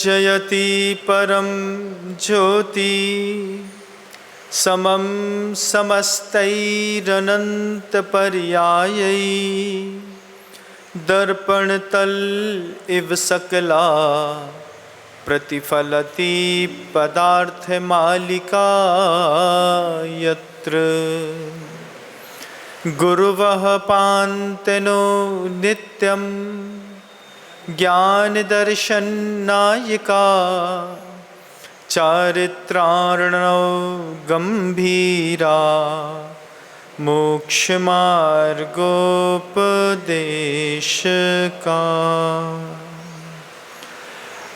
जयति परम ज्योति समम समस्तैरनंत पर्यायै दर्पण तल इव सकला प्रतिफलति पदार्थ मालिका यत्र गुरुवः पान्तनो नित्यं ज्ञान दर्शन नायिका चारित्रार्णव गंभीरा मोक्ष मार्गोपदेश का।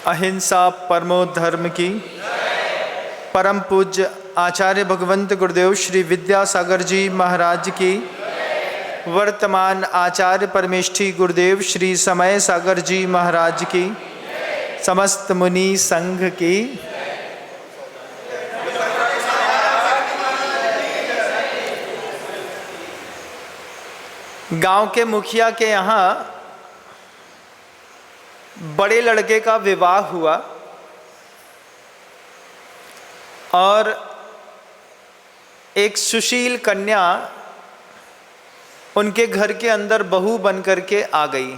अहिंसा परमो धर्म की। परम पूज्य आचार्य भगवंत गुरुदेव श्री विद्यासागर जी महाराज की। वर्तमान आचार्य परमेष्ठी गुरुदेव श्री समय सागर जी महाराज की। समस्त मुनि संघ की। गांव के मुखिया के यहाँ बड़े लड़के का विवाह हुआ और एक सुशील कन्या उनके घर के अंदर बहू बन करके आ गई।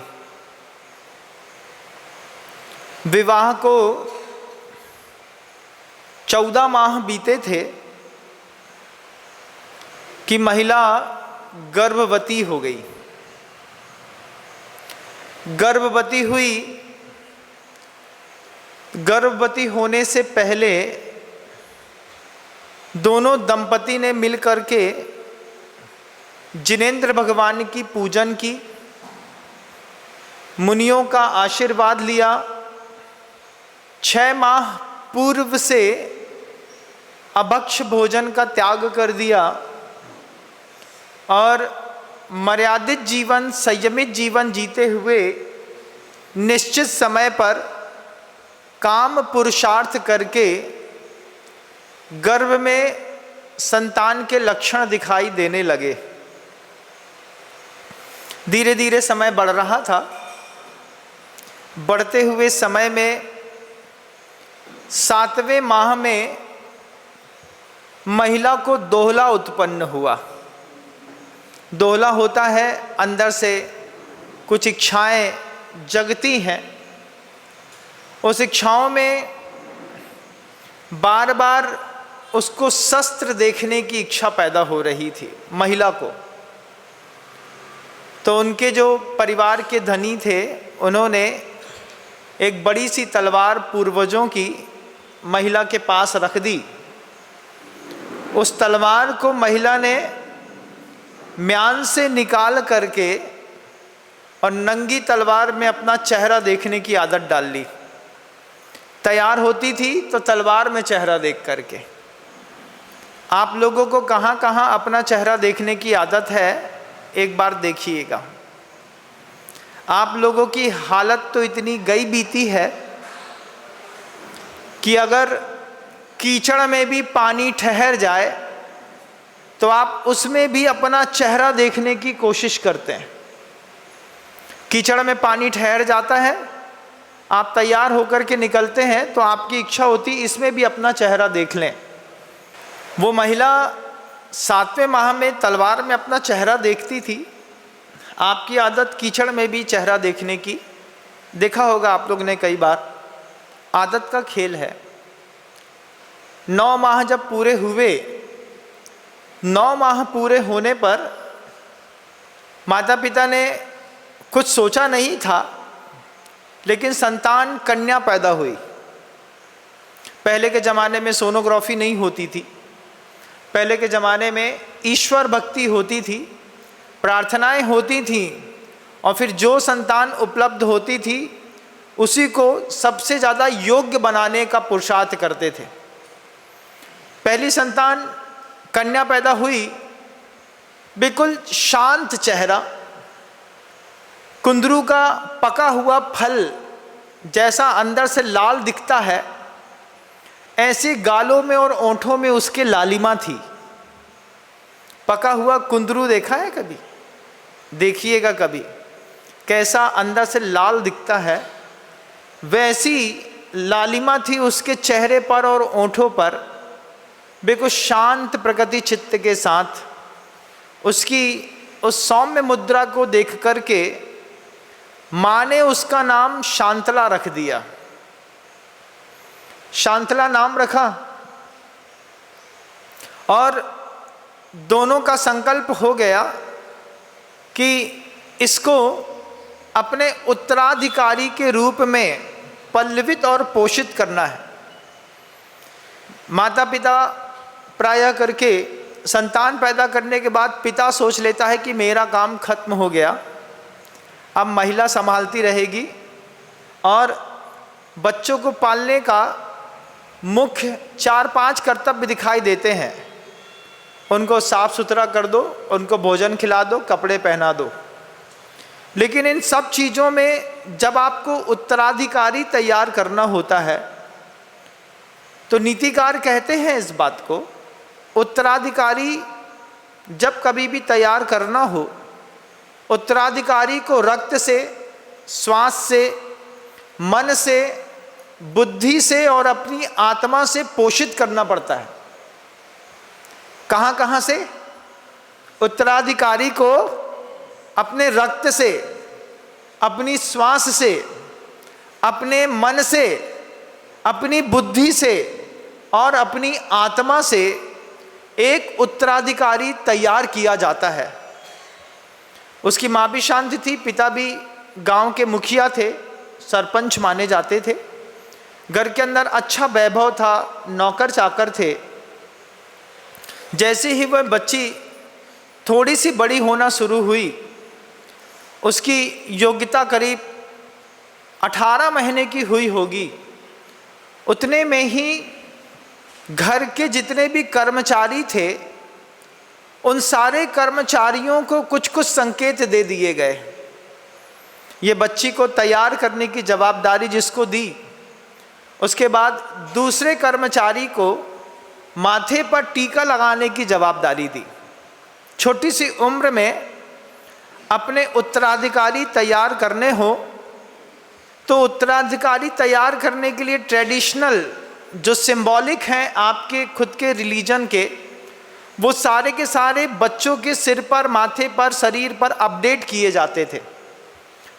विवाह को 14 माह बीते थे कि महिला गर्भवती हो गई। गर्भवती हुई। गर्भवती होने से पहले दोनों दंपति ने मिलकर के जिनेंद्र भगवान की पूजन की, मुनियों का आशीर्वाद लिया। 6 माह पूर्व से अभक्ष भोजन का त्याग कर दिया और मर्यादित जीवन, संयमित जीवन जीते हुए निश्चित समय पर काम पुरुषार्थ करके गर्भ में संतान के लक्षण दिखाई देने लगे। धीरे धीरे समय बढ़ रहा था। बढ़ते हुए समय में 7वें माह में महिला को दोहला उत्पन्न हुआ। दोहला होता है, अंदर से कुछ इच्छाएं जगती हैं। उस इच्छाओं में बार बार उसको शस्त्र देखने की इच्छा पैदा हो रही थी महिला को। तो उनके जो परिवार के धनी थे, उन्होंने एक बड़ी सी तलवार पूर्वजों की महिला के पास रख दी। उस तलवार को महिला ने म्यान से निकाल करके और नंगी तलवार में अपना चेहरा देखने की आदत डाल ली। तैयार होती थी तो तलवार में चेहरा देख करके। आप लोगों को कहाँ कहाँ अपना चेहरा देखने की आदत है, एक बार देखिएगा। आप लोगों की हालत तो इतनी गई बीती है कि अगर कीचड़ में भी पानी ठहर जाए तो आप उसमें भी अपना चेहरा देखने की कोशिश करते हैं। कीचड़ में पानी ठहर जाता है, आप तैयार होकर के निकलते हैं तो आपकी इच्छा होती इसमें भी अपना चेहरा देख लें। वो महिला 7वें माह में तलवार में अपना चेहरा देखती थी। आपकी आदत कीचड़ में भी चेहरा देखने की, देखा होगा आप लोग ने कई बार। आदत का खेल है। 9 माह जब पूरे हुए, 9 माह पूरे होने पर माता पिता ने कुछ सोचा नहीं था, लेकिन संतान कन्या पैदा हुई। पहले के ज़माने में सोनोग्राफी नहीं होती थी। पहले के ज़माने में ईश्वर भक्ति होती थी, प्रार्थनाएं होती थीं, और फिर जो संतान उपलब्ध होती थी उसी को सबसे ज़्यादा योग्य बनाने का पुरुषार्थ करते थे। पहली संतान कन्या पैदा हुई, बिल्कुल शांत चेहरा, कुंदरू का पका हुआ फल जैसा अंदर से लाल दिखता है, ऐसे गालों में और ओंठों में उसके लालिमा थी। पका हुआ कुंदरू देखा है कभी? देखिएगा कभी, कैसा अंदर से लाल दिखता है। वैसी लालिमा थी उसके चेहरे पर और ओंठों पर, बिल्कुल शांत प्रकृति चित्त के साथ उसकी उस सौम्य मुद्रा को देख करके माँ ने उसका नाम शांतला रख दिया। शांतला नाम रखा और दोनों का संकल्प हो गया कि इसको अपने उत्तराधिकारी के रूप में पल्लवित और पोषित करना है। माता पिता प्रायः करके संतान पैदा करने के बाद पिता सोच लेता है कि मेरा काम खत्म हो गया, अब महिला संभालती रहेगी और बच्चों को पालने का मुख्य 4-5 कर्तव्य दिखाई देते हैं। उनको साफ सुथरा कर दो, उनको भोजन खिला दो, कपड़े पहना दो। लेकिन इन सब चीज़ों में जब आपको उत्तराधिकारी तैयार करना होता है तो नीतिकार कहते हैं इस बात को, उत्तराधिकारी जब कभी भी तैयार करना हो, उत्तराधिकारी को रक्त से, श्वास से, मन से, बुद्धि से और अपनी आत्मा से पोषित करना पड़ता है। कहाँ कहाँ से? उत्तराधिकारी को अपने रक्त से, अपनी श्वास से, अपने मन से, अपनी बुद्धि से और अपनी आत्मा से एक उत्तराधिकारी तैयार किया जाता है। उसकी माँ भी शांत थी, पिता भी गांव के मुखिया थे, सरपंच माने जाते थे। घर के अंदर अच्छा वैभव था, नौकर चाकर थे। जैसे ही वह बच्ची थोड़ी सी बड़ी होना शुरू हुई, उसकी योग्यता करीब 18 महीने की हुई होगी, उतने में ही घर के जितने भी कर्मचारी थे उन सारे कर्मचारियों को कुछ कुछ संकेत दे दिए गए। ये बच्ची को तैयार करने की जवाबदारी जिसको दी, उसके बाद दूसरे कर्मचारी को माथे पर टीका लगाने की जवाबदारी दी। छोटी सी उम्र में अपने उत्तराधिकारी तैयार करने हो तो उत्तराधिकारी तैयार करने के लिए ट्रेडिशनल जो सिंबॉलिक हैं आपके खुद के रिलीजन के, वो सारे के सारे बच्चों के सिर पर, माथे पर, शरीर पर अपडेट किए जाते थे।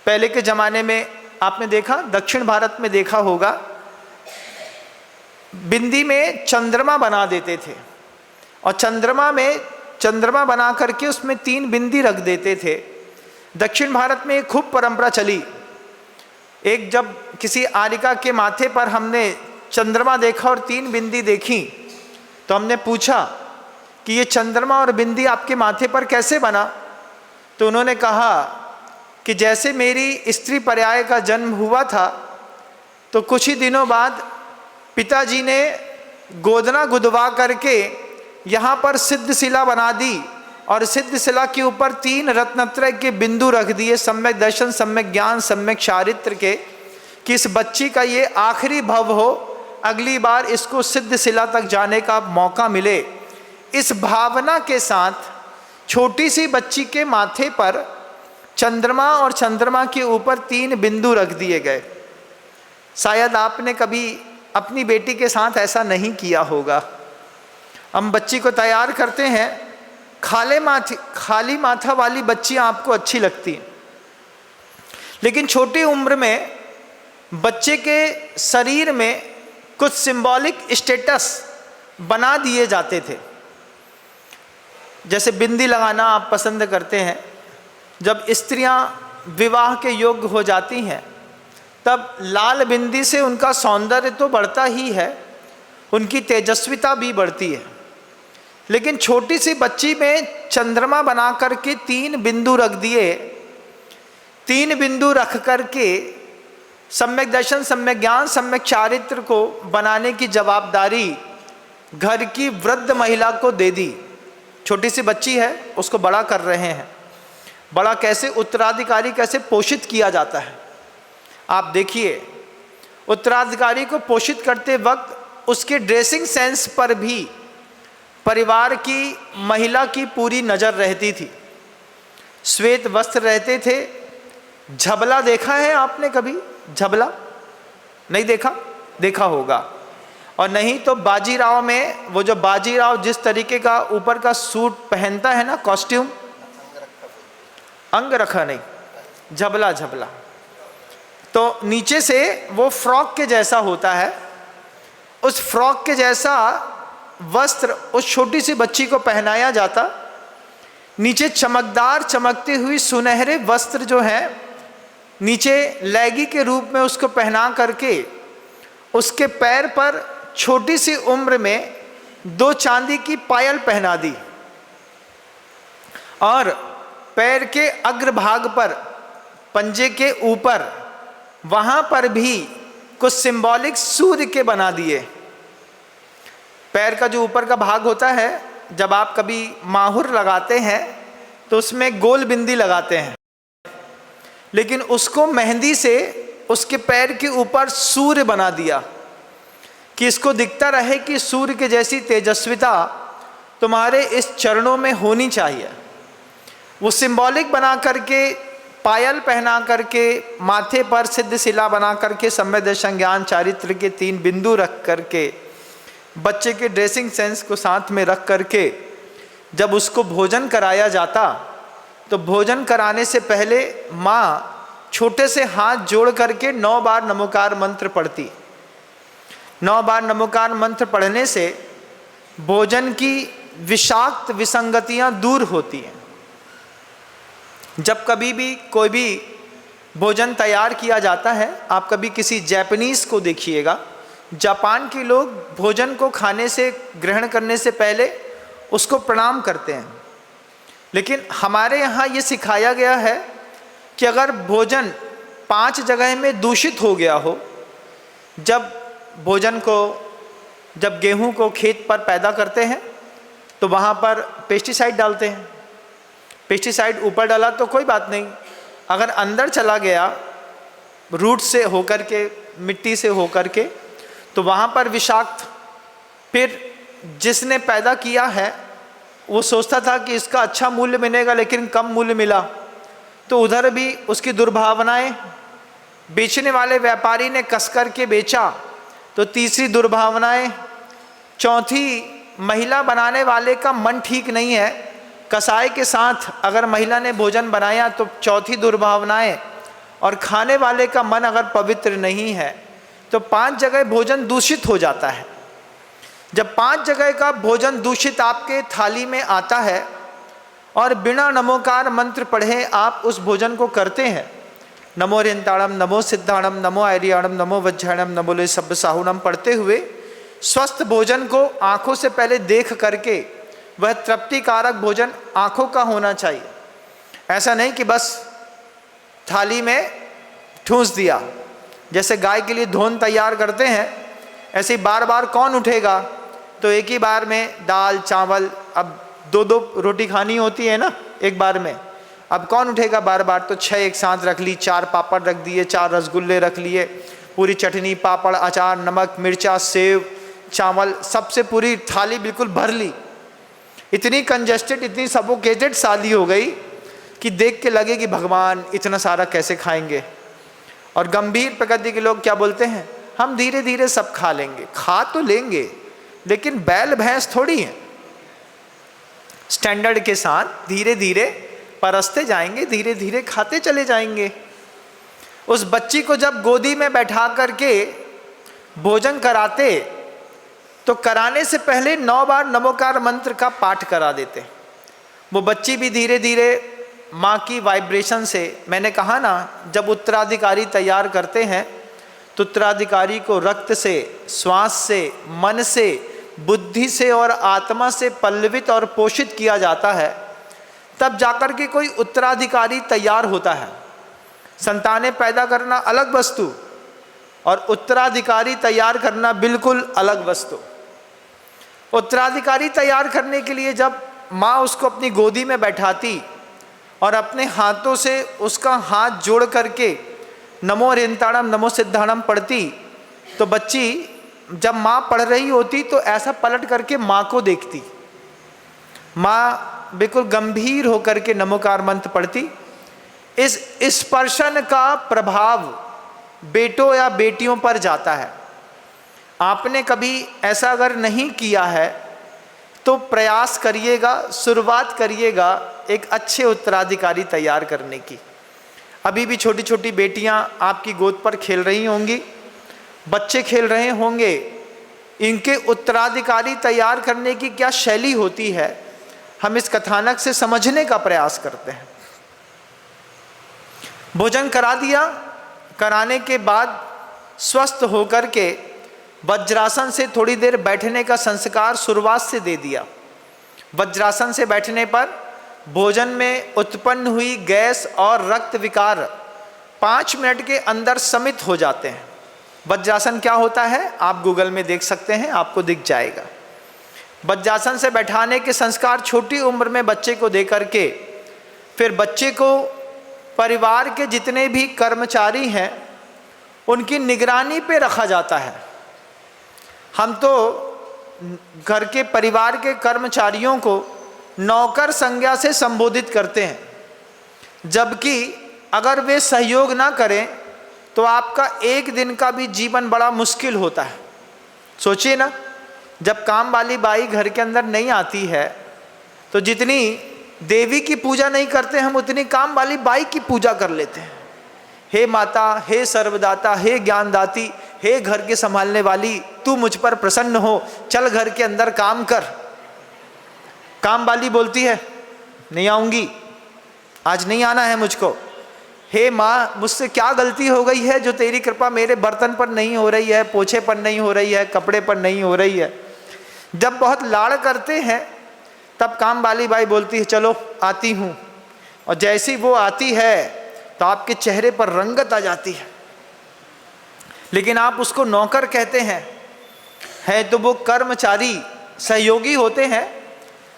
पहले के ज़माने में आपने देखा, दक्षिण भारत में देखा होगा, बिंदी में चंद्रमा बना देते थे और चंद्रमा बना करके उसमें 3 बिंदी रख देते थे। दक्षिण भारत में एक खूब परंपरा चली। एक जब किसी आर्यिका के माथे पर हमने चंद्रमा देखा और 3 बिंदी देखी तो हमने पूछा कि ये चंद्रमा और बिंदी आपके माथे पर कैसे बना? तो उन्होंने कहा कि जैसे मेरी स्त्री पर्याय का जन्म हुआ था तो कुछ ही दिनों बाद पिताजी ने गोदना गुदवा करके यहाँ पर सिद्ध शिला बना दी और सिद्ध शिला के ऊपर 3 रत्नत्रय के बिंदु रख दिए, सम्यक दर्शन, सम्यक ज्ञान, सम्यक चारित्र के, कि इस बच्ची का ये आखिरी भव हो, अगली बार इसको सिद्ध शिला तक जाने का मौका मिले। इस भावना के साथ छोटी सी बच्ची के माथे पर चंद्रमा और चंद्रमा के ऊपर 3 बिंदु रख दिए गए। शायद आपने कभी अपनी बेटी के साथ ऐसा नहीं किया होगा। हम बच्ची को तैयार करते हैं, खाली माथा वाली बच्चियां आपको अच्छी लगती हैं, लेकिन छोटी उम्र में बच्चे के शरीर में कुछ सिंबॉलिक स्टेटस बना दिए जाते थे। जैसे बिंदी लगाना आप पसंद करते हैं, जब स्त्रियां विवाह के योग्य हो जाती हैं तब लाल बिंदी से उनका सौंदर्य तो बढ़ता ही है, उनकी तेजस्विता भी बढ़ती है। लेकिन छोटी सी बच्ची में चंद्रमा बना करके 3 बिंदु रख दिए। 3 बिंदु रख करके सम्यक दर्शन, सम्यक ज्ञान, सम्यक चारित्र को बनाने की जवाबदारी घर की वृद्ध महिला को दे दी। छोटी सी बच्ची है, उसको बड़ा कर रहे हैं। बड़ा कैसे, उत्तराधिकारी कैसे पोषित किया जाता है आप देखिए। उत्तराधिकारी को पोषित करते वक्त उसके ड्रेसिंग सेंस पर भी परिवार की महिला की पूरी नज़र रहती थी। श्वेत वस्त्र रहते थे। झबला देखा है आपने कभी? झबला नहीं देखा? देखा होगा। और नहीं तो बाजीराव में वो जो बाजीराव जिस तरीके का ऊपर का सूट पहनता है ना, कॉस्ट्यूम, अंग रखा नहीं, झबला झबला, तो नीचे से वो फ्रॉक के जैसा होता है। उस फ्रॉक के जैसा वस्त्र उस छोटी सी बच्ची को पहनाया जाता। नीचे चमकदार चमकती हुई सुनहरे वस्त्र जो हैं नीचे लैगी के रूप में उसको पहना करके उसके पैर पर छोटी सी उम्र में 2 चांदी की पायल पहना दी, और पैर के अग्रभाग पर पंजे के ऊपर वहां पर भी कुछ सिंबॉलिक सूर्य के बना दिए। पैर का जो ऊपर का भाग होता है, जब आप कभी माहुर लगाते हैं तो उसमें गोल बिंदी लगाते हैं, लेकिन उसको मेहंदी से उसके पैर के ऊपर सूर्य बना दिया कि इसको दिखता रहे कि सूर्य के जैसी तेजस्विता तुम्हारे इस चरणों में होनी चाहिए। वो सिंबॉलिक बना करके, पायल पहना करके, माथे पर सिद्ध शिला बना करके, सम्यक संज्ञान चारित्र के 3 बिंदु रख करके, बच्चे के ड्रेसिंग सेंस को साथ में रख करके जब उसको भोजन कराया जाता, तो भोजन कराने से पहले माँ छोटे से हाथ जोड़ करके 9 बार नमोकार मंत्र पढ़ती। 9 बार नमोकार मंत्र पढ़ने से भोजन की विषाक्त विसंगतियाँ दूर होती हैं। जब कभी भी कोई भी भोजन तैयार किया जाता है, आप कभी किसी जापानीज़ को देखिएगा, जापान के लोग भोजन को खाने से, ग्रहण करने से पहले उसको प्रणाम करते हैं। लेकिन हमारे यहाँ ये सिखाया गया है कि अगर भोजन 5 जगह में दूषित हो गया हो, जब भोजन को, जब गेहूं को खेत पर पैदा करते हैं तो वहाँ पर पेस्टिसाइड डालते हैं। पेस्टिसाइड ऊपर डाला तो कोई बात नहीं, अगर अंदर चला गया रूट से होकर के, मिट्टी से होकर के, तो वहाँ पर विषाक्त, फिर जिसने पैदा किया है वो सोचता था कि इसका अच्छा मूल्य मिलेगा लेकिन कम मूल्य मिला, तो उधर भी उसकी दुर्भावनाएं, बेचने वाले व्यापारी ने कस कर के बेचा तो तीसरी दुर्भावनाएं, चौथी महिला बनाने वाले का मन ठीक नहीं है, कसाई के साथ अगर महिला ने भोजन बनाया तो चौथी दुर्भावनाएं, और खाने वाले का मन अगर पवित्र नहीं है तो 5 जगह भोजन दूषित हो जाता है। जब 5 जगह का भोजन दूषित आपके थाली में आता है और बिना नमोकार मंत्र पढ़े आप उस भोजन को करते हैं, नमो रिंताणम, नमो सिद्धाणम, नमो आर्याणम, नमो वज्राणम, नमो ले सब्ब साहुनम पढ़ते हुए स्वस्थ भोजन को आँखों से पहले देख करके, वह तृप्तिकारक भोजन आँखों का होना चाहिए। ऐसा नहीं कि बस थाली में ठूंस दिया, जैसे गाय के लिए धोन तैयार करते हैं, ऐसे ही बार बार कौन उठेगा, तो एक ही बार में दाल चावल, अब 2-2 रोटी खानी होती है ना एक बार में, अब कौन उठेगा बार बार, तो 6 एक साथ रख ली, 4 पापड़ रख दिए, 4 रसगुल्ले रख लिए, पूरी चटनी, पापड़, अचार, नमक, मिर्चा, सेव, चावल, सबसे पूरी थाली बिल्कुल भर ली। इतनी कंजेस्टेड, इतनी सफोकेटेड शादी हो गई कि देख के लगे कि भगवान इतना सारा कैसे खाएंगे। और गंभीर प्रकृति के लोग क्या बोलते हैं, हम धीरे धीरे सब खा लेंगे। खा तो लेंगे लेकिन बैल भैंस थोड़ी है, स्टैंडर्ड के साथ धीरे धीरे परसते जाएंगे, धीरे धीरे खाते चले जाएंगे। उस बच्ची को जब गोदी में बैठा करके भोजन कराते तो कराने से पहले 9 बार नमोकार मंत्र का पाठ करा देते। वो बच्ची भी धीरे धीरे माँ की वाइब्रेशन से, मैंने कहा ना, जब उत्तराधिकारी तैयार करते हैं तो उत्तराधिकारी को रक्त से, श्वास से, मन से, बुद्धि से और आत्मा से पल्लवित और पोषित किया जाता है, तब जाकर के कोई उत्तराधिकारी तैयार होता है। संतानें पैदा करना अलग वस्तु और उत्तराधिकारी तैयार करना बिल्कुल अलग वस्तु। उत्तराधिकारी तैयार करने के लिए जब माँ उसको अपनी गोदी में बैठाती और अपने हाथों से उसका हाथ जोड़ करके नमो रिंताणम, नमो सिद्धाणम पढ़ती, तो बच्ची जब माँ पढ़ रही होती तो ऐसा पलट करके माँ को देखती। माँ बिल्कुल गंभीर होकर के नमोकार मंत्र पढ़ती। इस स्पर्शन का प्रभाव बेटों या बेटियों पर जाता है। आपने कभी ऐसा अगर नहीं किया है तो प्रयास करिएगा, शुरुआत करिएगा एक अच्छे उत्तराधिकारी तैयार करने की। अभी भी छोटी छोटी बेटियां आपकी गोद पर खेल रही होंगी, बच्चे खेल रहे होंगे, इनके उत्तराधिकारी तैयार करने की क्या शैली होती है, हम इस कथानक से समझने का प्रयास करते हैं। भोजन करा दिया, कराने के बाद स्वस्थ होकर के वज्रासन से थोड़ी देर बैठने का संस्कार शुरुआत से दे दिया। वज्रासन से बैठने पर भोजन में उत्पन्न हुई गैस और रक्त विकार 5 मिनट के अंदर शमित हो जाते हैं। वज्रासन क्या होता है आप गूगल में देख सकते हैं, आपको दिख जाएगा। वज्रासन से बैठाने के संस्कार छोटी उम्र में बच्चे को दे करके फिर बच्चे को परिवार के जितने भी कर्मचारी हैं उनकी निगरानी पे रखा जाता है। हम तो घर के परिवार के कर्मचारियों को नौकर संज्ञा से संबोधित करते हैं, जबकि अगर वे सहयोग ना करें तो आपका एक दिन का भी जीवन बड़ा मुश्किल होता है। सोचिए ना, जब काम वाली बाई घर के अंदर नहीं आती है तो जितनी देवी की पूजा नहीं करते हम उतनी काम वाली बाई की पूजा कर लेते हैं। हे माता, हे सर्वदाता, हे ज्ञानदाती, हे घर के संभालने वाली, तू मुझ पर प्रसन्न हो, चल घर के अंदर काम कर। काम वाली बोलती है नहीं आऊंगी, आज नहीं आना है मुझको। हे माँ, मुझसे क्या गलती हो गई है जो तेरी कृपा मेरे बर्तन पर नहीं हो रही है, पोछे पर नहीं हो रही है, कपड़े पर नहीं हो रही है। जब बहुत लाड़ करते हैं तब काम वाली बाई बोलती है चलो आती हूँ, और जैसी वो आती है तो आपके चेहरे पर रंगत आ जाती है। लेकिन आप उसको नौकर कहते हैं, है तो वो कर्मचारी, सहयोगी होते हैं।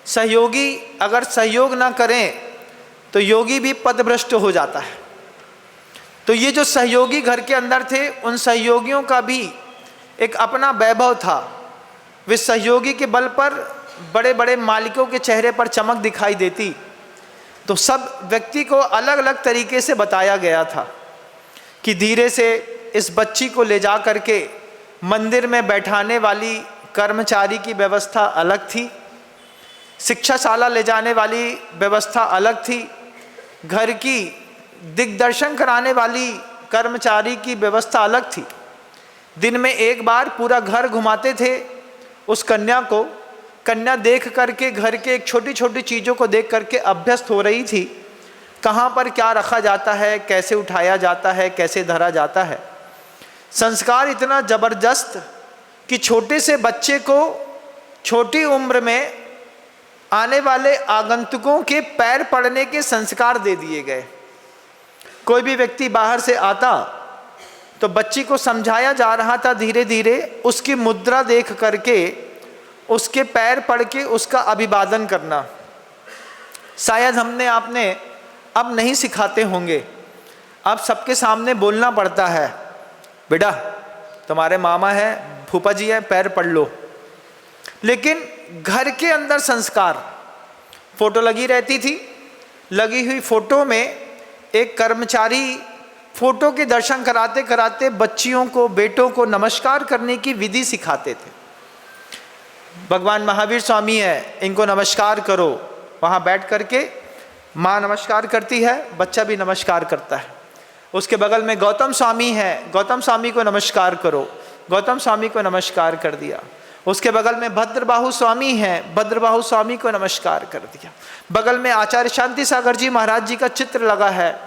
सहयोगी अगर सहयोग ना करें तो योगी भी पदभ्रष्ट हो जाता है। तो ये जो सहयोगी घर के अंदर थे उन सहयोगियों का भी एक अपना वैभव था। वे सहयोगी के बल पर बड़े बड़े मालिकों के चेहरे पर चमक दिखाई देती। तो सब व्यक्ति को अलग अलग तरीके से बताया गया था कि धीरे से इस बच्ची को ले जा करके मंदिर में बैठाने वाली कर्मचारी की व्यवस्था अलग थी, शिक्षाशाला ले जाने वाली व्यवस्था अलग थी, घर की दिग्दर्शन कराने वाली कर्मचारी की व्यवस्था अलग थी। दिन में एक बार पूरा घर घुमाते थे उस कन्या को। कन्या देख करके घर के एक छोटी छोटी चीज़ों को देख करके अभ्यस्त हो रही थी, कहाँ पर क्या रखा जाता है, कैसे उठाया जाता है, कैसे धरा जाता है। संस्कार इतना ज़बरदस्त कि छोटे से बच्चे को छोटी उम्र में आने वाले आगंतुकों के पैर पड़ने के संस्कार दे दिए गए। कोई भी व्यक्ति बाहर से आता तो बच्ची को समझाया जा रहा था धीरे धीरे उसकी मुद्रा देख करके उसके पैर पड़ के उसका अभिवादन करना। शायद हमने आपने अब नहीं सिखाते होंगे, अब सबके सामने बोलना पड़ता है, बेटा तुम्हारे मामा है, फूफा जी है, पैर पड़ लो। लेकिन घर के अंदर संस्कार, फोटो लगी रहती थी, लगी हुई फोटो में एक कर्मचारी फोटो के दर्शन कराते कराते बच्चियों को, बेटों को नमस्कार करने की विधि सिखाते थे। भगवान महावीर स्वामी है, इनको नमस्कार करो। वहाँ बैठ करके माँ नमस्कार करती है, बच्चा भी नमस्कार करता है। उसके बगल में गौतम स्वामी है, गौतम स्वामी को नमस्कार करो। गौतम स्वामी को नमस्कार कर दिया। उसके बगल में भद्रबाहु स्वामी हैं, भद्रबाहु स्वामी को नमस्कार कर दिया। बगल में आचार्य शांति सागर जी महाराज जी का चित्र लगा है,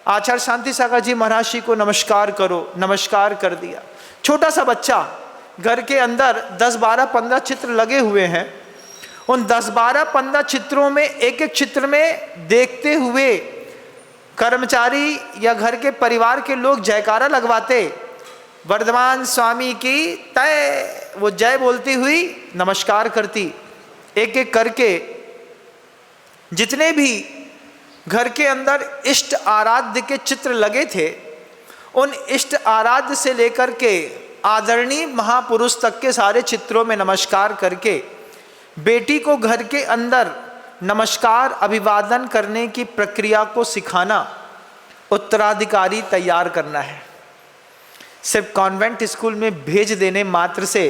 आचार्य शांति सागर जी महाराज जी को नमस्कार करो, नमस्कार कर दिया। छोटा सा बच्चा, घर के अंदर 10, 12, 15 चित्र लगे हुए हैं। उन 10, 12, 15 चित्रों में एक एक चित्र में देखते हुए कर्मचारी या घर के परिवार के लोग जयकारा लगवाते, वर्धमान स्वामी की तय, वो जय बोलती हुई नमस्कार करती। एक एक करके जितने भी घर के अंदर इष्ट आराध्य के चित्र लगे थे, उन इष्ट आराध्य से लेकर के आदरणीय महापुरुष तक के सारे चित्रों में नमस्कार करके बेटी को घर के अंदर नमस्कार अभिवादन करने की प्रक्रिया को सिखाना, उत्तराधिकारी तैयार करना है। सिर्फ कॉन्वेंट स्कूल में भेज देने मात्र से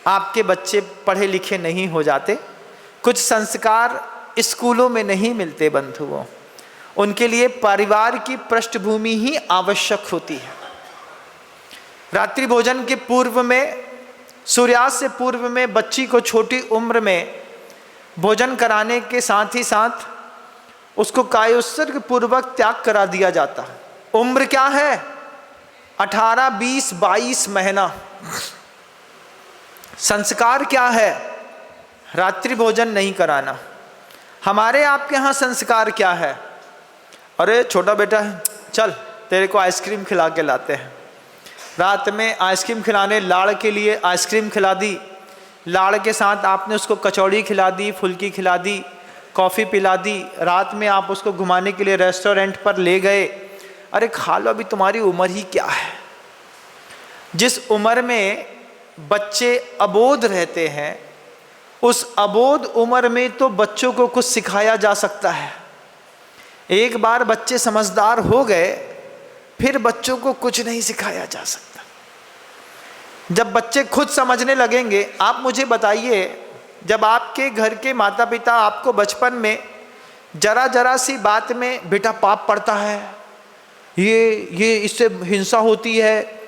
आपके बच्चे पढ़े लिखे नहीं हो जाते। कुछ संस्कार स्कूलों में नहीं मिलते बंधुओं, उनके लिए परिवार की पृष्ठभूमि ही आवश्यक होती है। रात्रि भोजन के पूर्व में, सूर्यास्त से पूर्व में बच्ची को छोटी उम्र में भोजन कराने के साथ ही साथ उसको कायोत्सर्ग पूर्वक त्याग करा दिया जाता है। उम्र क्या है? 18, 20, 22 महीना। संस्कार क्या है? रात्रि भोजन नहीं कराना। हमारे आपके यहाँ संस्कार क्या है? अरे छोटा बेटा है, चल तेरे को आइसक्रीम खिला के लाते हैं। रात में आइसक्रीम खिलाने, लाड़ के लिए आइसक्रीम खिला दी, लाड़ के साथ आपने उसको कचौड़ी खिला दी, फुल्की खिला दी, कॉफ़ी पिला दी। रात में आप उसको घुमाने के लिए रेस्टोरेंट पर ले गए। अरे खा लो, अभी तुम्हारी उम्र ही क्या है। जिस उम्र में बच्चे अबोध रहते हैं, उस अबोध उम्र में तो बच्चों को कुछ सिखाया जा सकता है। एक बार बच्चे समझदार हो गए, फिर बच्चों को कुछ नहीं सिखाया जा सकता। जब बच्चे खुद समझने लगेंगे, आप मुझे बताइए, जब आपके घर के माता पिता आपको बचपन में जरा जरा सी बात में बेटा पाप पड़ता है, ये इससे हिंसा होती है,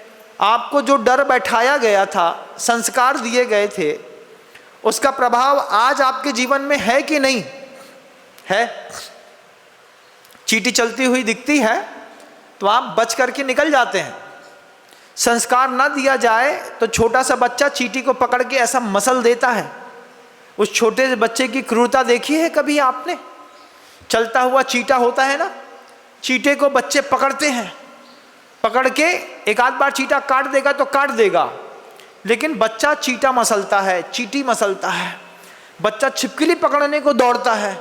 आपको जो डर बैठाया गया था, संस्कार दिए गए थे, उसका प्रभाव आज आपके जीवन में है कि नहीं है? चींटी चलती हुई दिखती है तो आप बच करके निकल जाते हैं। संस्कार ना दिया जाए तो छोटा सा बच्चा चींटी को पकड़ के ऐसा मसल देता है। उस छोटे से बच्चे की क्रूरता देखी है कभी आपने? चलता हुआ चींटा होता है ना, चींटे को बच्चे पकड़ते हैं, पकड़ के एक आध बार चींटा काट देगा तो काट देगा, लेकिन बच्चा चींटा मसलता है, चींटी मसलता है। बच्चा छिपकली पकड़ने को दौड़ता है,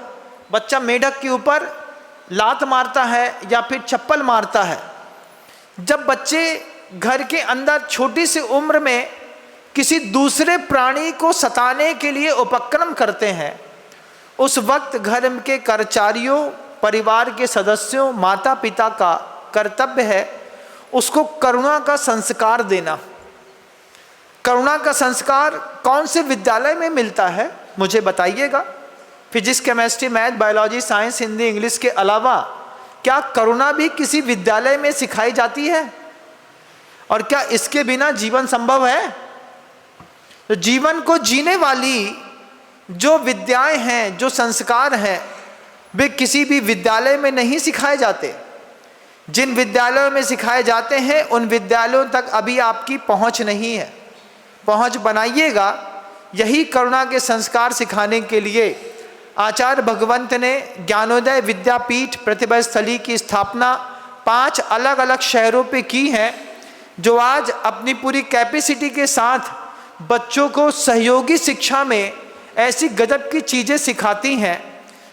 बच्चा मेढक के ऊपर लात मारता है या फिर चप्पल मारता है। जब बच्चे घर के अंदर छोटी सी उम्र में किसी दूसरे प्राणी को सताने के लिए उपक्रम करते हैं, उस वक्त घर के कर्मचारियों, परिवार के सदस्यों, माता पिता का कर्तव्य है उसको करुणा का संस्कार देना। करुणा का संस्कार कौन से विद्यालय में मिलता है मुझे बताइएगा। Physics, chemistry, math, biology, science, Hindi, English के अलावा क्या करुणा भी किसी विद्यालय में सिखाई जाती है? और क्या इसके बिना जीवन संभव है? तो जीवन को जीने वाली जो विद्याएं हैं, जो संस्कार हैं, वे किसी भी विद्यालय में नहीं सिखाए जाते। जिन विद्यालयों में सिखाए जाते हैं उन विद्यालयों तक अभी आपकी पहुंच नहीं है। पहुंच बनाइएगा। यही करुणा के संस्कार सिखाने के लिए आचार्य भगवंत ने ज्ञानोदय विद्यापीठ प्रतिभा स्थली की स्थापना 5 अलग अलग शहरों पे की है, जो आज अपनी पूरी कैपेसिटी के साथ बच्चों को सहयोगी शिक्षा में ऐसी गजब की चीज़ें सिखाती हैं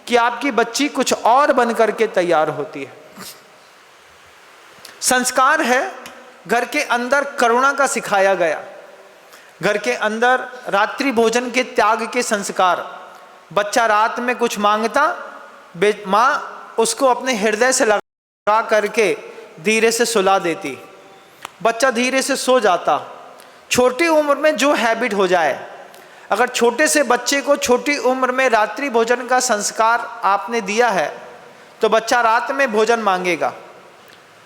कि आपकी बच्ची कुछ और बन करके तैयार होती है। संस्कार है घर के अंदर करुणा का सिखाया गया। घर के अंदर रात्रि भोजन के त्याग के संस्कार। बच्चा रात में कुछ मांगता, माँ उसको अपने हृदय से लगा करके धीरे से सुला देती, बच्चा धीरे से सो जाता। छोटी उम्र में जो हैबिट हो जाए, अगर छोटे से बच्चे को छोटी उम्र में रात्रि भोजन का संस्कार आपने दिया है तो बच्चा रात में भोजन मांगेगा।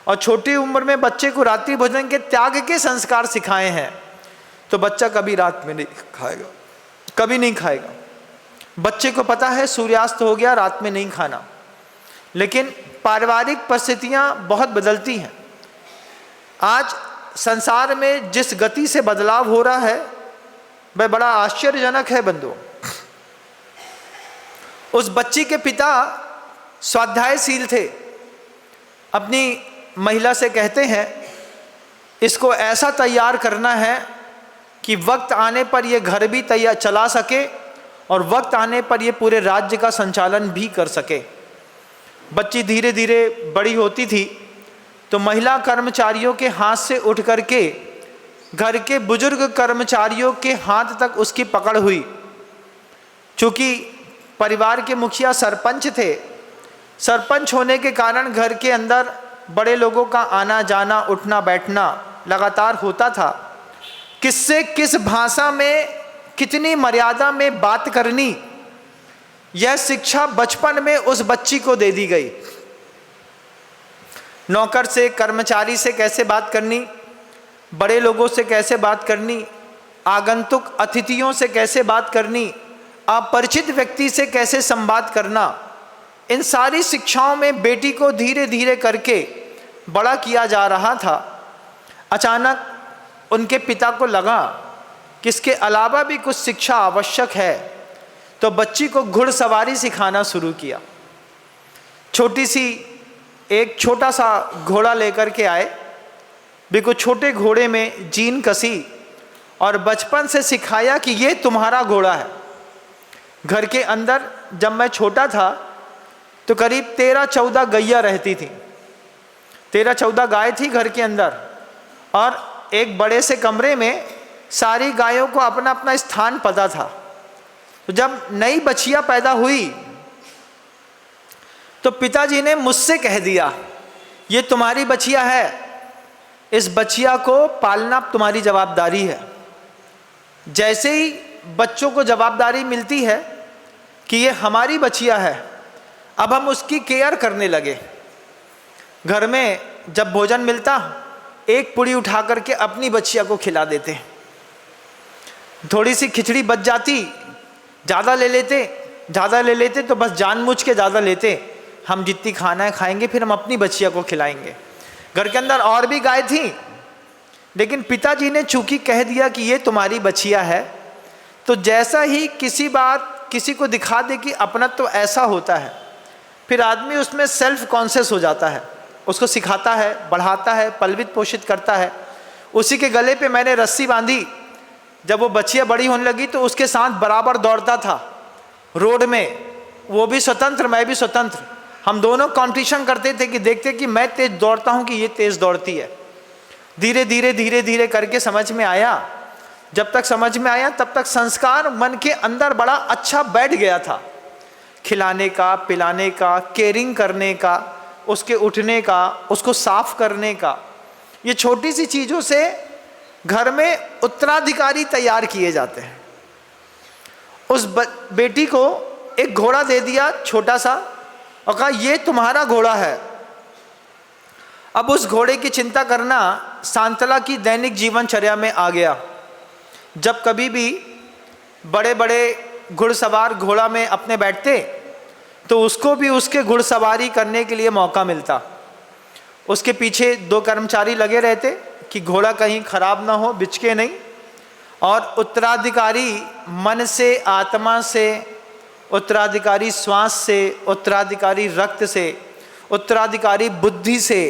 और छोटी उम्र में बच्चे को रात्रि भोजन के त्याग के संस्कार सिखाए हैं तो बच्चा कभी रात में नहीं खाएगा, कभी नहीं खाएगा। बच्चे को पता है सूर्यास्त हो गया, रात में नहीं खाना। लेकिन पारिवारिक परिस्थितियां बहुत बदलती हैं। आज संसार में जिस गति से बदलाव हो रहा है वह बड़ा आश्चर्यजनक है बंधुओं। उस बच्ची के पिता स्वाध्यायशील थे। अपनी महिला से कहते हैं इसको ऐसा तैयार करना है कि वक्त आने पर यह घर भी तैयार चला सके और वक्त आने पर यह पूरे राज्य का संचालन भी कर सके। बच्ची धीरे धीरे बड़ी होती थी तो महिला कर्मचारियों के हाथ से उठ करके घर के बुजुर्ग कर्मचारियों के हाथ तक उसकी पकड़ हुई। चूँकि परिवार के मुखिया सरपंच थे, सरपंच होने के कारण घर के अंदर बड़े लोगों का आना जाना, उठना बैठना लगातार होता था, किससे किस भाषा में कितनी मर्यादा में बात करनी, यह शिक्षा बचपन में उस बच्ची को दे दी गई। नौकर से, कर्मचारी से कैसे बात करनी, बड़े लोगों से कैसे बात करनी, आगंतुक अतिथियों से कैसे बात करनी, अपरिचित व्यक्ति से कैसे संवाद करना, इन सारी शिक्षाओं में बेटी को धीरे धीरे करके बड़ा किया जा रहा था। अचानक उनके पिता को लगा कि इसके अलावा भी कुछ शिक्षा आवश्यक है, तो बच्ची को घुड़सवारी सिखाना शुरू किया। एक छोटा सा घोड़ा लेकर के आए, बिल्कुल छोटे घोड़े में जीन कसी और बचपन से सिखाया कि ये तुम्हारा घोड़ा है। घर के अंदर जब मैं छोटा था तो करीब 13-14 गैया रहती थी, 13-14 गाय थी घर के अंदर, और एक बड़े से कमरे में सारी गायों को अपना अपना स्थान पता था। तो जब नई बछिया पैदा हुई तो पिताजी ने मुझसे कह दिया, ये तुम्हारी बछिया है, इस बछिया को पालना तुम्हारी जवाबदारी है। जैसे ही बच्चों को जवाबदारी मिलती है कि ये हमारी बछिया है, अब हम उसकी केयर करने लगे। घर में जब भोजन मिलता, एक पुड़ी उठा करके अपनी बछिया को खिला देते। थोड़ी सी खिचड़ी बच जाती, ज़्यादा ले लेते तो बस जानबूझ के ज़्यादा लेते, हम जितनी खाना है खाएंगे, फिर हम अपनी बछिया को खिलाएंगे। घर के अंदर और भी गाय थी, लेकिन पिताजी ने चूंकि कह दिया कि ये तुम्हारी बछिया है, तो जैसा ही किसी बात किसी को दिखा दे कि अपना तो ऐसा होता है, फिर आदमी उसमें सेल्फ कॉन्शियस हो जाता है, उसको सिखाता है, बढ़ाता है, पलवित पोषित करता है। उसी के गले पे मैंने रस्सी बांधी। जब वो बच्चियाँ बड़ी होने लगी तो उसके साथ बराबर दौड़ता था रोड में, वो भी स्वतंत्र, मैं भी स्वतंत्र। हम दोनों कॉम्पिटिशन करते थे कि देखते कि मैं तेज दौड़ता हूँ कि ये तेज दौड़ती है। धीरे धीरे करके समझ में आया। जब तक समझ में आया तब तक संस्कार मन के अंदर बड़ा अच्छा बैठ गया था। खिलाने का, पिलाने का, केयरिंग करने का, उसके उठने का, उसको साफ करने का, ये छोटी सी चीज़ों से घर में उत्तराधिकारी तैयार किए जाते हैं। उस बेटी को एक घोड़ा दे दिया छोटा सा और कहा ये तुम्हारा घोड़ा है। अब उस घोड़े की चिंता करना शांतला की दैनिक जीवनचर्या में आ गया। जब कभी भी बड़े बड़े घुड़सवार घोड़ा में अपने बैठते तो उसको भी उसके घुड़सवारी करने के लिए मौका मिलता। उसके पीछे 2 कर्मचारी लगे रहते कि घोड़ा कहीं खराब ना हो, बिचके नहीं। और उत्तराधिकारी मन से, आत्मा से, उत्तराधिकारी श्वास से, उत्तराधिकारी रक्त से, उत्तराधिकारी बुद्धि से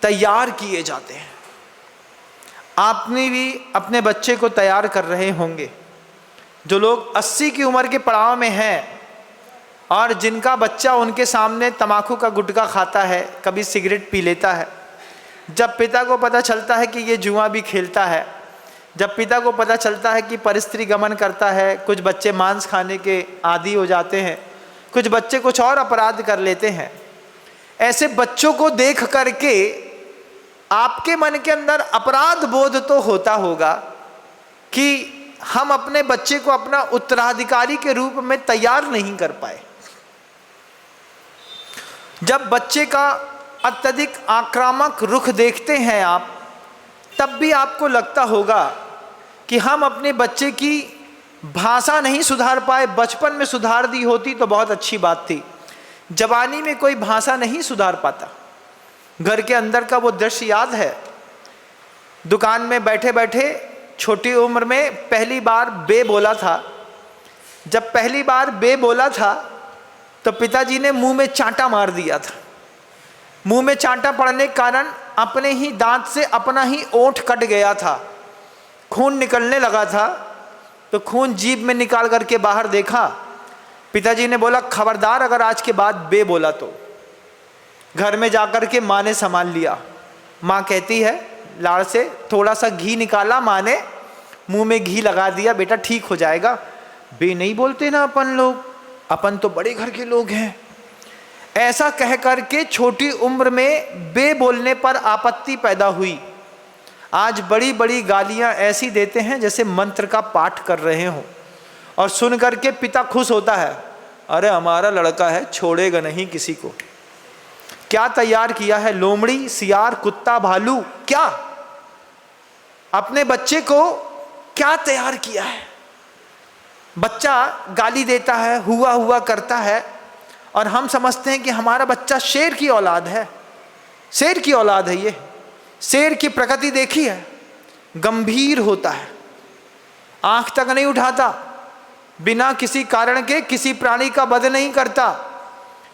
तैयार किए जाते हैं। आपने भी अपने बच्चे को तैयार कर रहे होंगे। जो लोग 80 की उम्र के पड़ाव में हैं और जिनका बच्चा उनके सामने तम्बाकू का गुटखा खाता है, कभी सिगरेट पी लेता है, जब पिता को पता चलता है कि ये जुआ भी खेलता है, जब पिता को पता चलता है कि परस्त्री गमन करता है, कुछ बच्चे मांस खाने के आदी हो जाते हैं, कुछ बच्चे कुछ और अपराध कर लेते हैं, ऐसे बच्चों को देख करके आपके मन के अंदर अपराध बोध तो होता होगा कि हम अपने बच्चे को अपना उत्तराधिकारी के रूप में तैयार नहीं कर पाए। जब बच्चे का अत्यधिक आक्रामक रुख देखते हैं आप, तब भी आपको लगता होगा कि हम अपने बच्चे की भाषा नहीं सुधार पाए। बचपन में सुधार दी होती तो बहुत अच्छी बात थी। जवानी में कोई भाषा नहीं सुधार पाता। घर के अंदर का वो दृश्य याद है, दुकान में बैठे बैठे छोटी उम्र में पहली बार बे बोला था। जब पहली बार बे बोला था तो पिताजी ने मुंह में चांटा मार दिया था। मुंह में चांटा पड़ने के कारण अपने ही दांत से अपना ही ओंठ कट गया था, खून निकलने लगा था। तो खून जीभ में निकाल करके बाहर देखा। पिताजी ने बोला खबरदार अगर आज के बाद बे बोला तो। घर में जाकर के माँ ने संभाल लिया। माँ कहती है लाड़ से थोड़ा सा घी निकाला, माँ ने मुंह में घी लगा दिया, बेटा ठीक हो जाएगा। बे नहीं बोलते ना अपन लोग, अपन तो बड़े घर के लोग हैं। ऐसा कह करके छोटी उम्र में बे बोलने पर आपत्ति पैदा हुई। आज बड़ी बड़ी गालियां ऐसी देते हैं जैसे मंत्र का पाठ कर रहे हों, और सुन करके पिता खुश होता है, अरे हमारा लड़का है, छोड़ेगा नहीं किसी को। क्या तैयार किया है? लोमड़ी, सियार, कुत्ता, भालू, क्या अपने बच्चे को क्या तैयार किया है? बच्चा गाली देता है, हुआ हुआ करता है, और हम समझते हैं कि हमारा बच्चा शेर की औलाद है। शेर की औलाद है ये। शेर की प्रकृति देखी है, गंभीर होता है, आंख तक नहीं उठाता, बिना किसी कारण के किसी प्राणी का वध नहीं करता।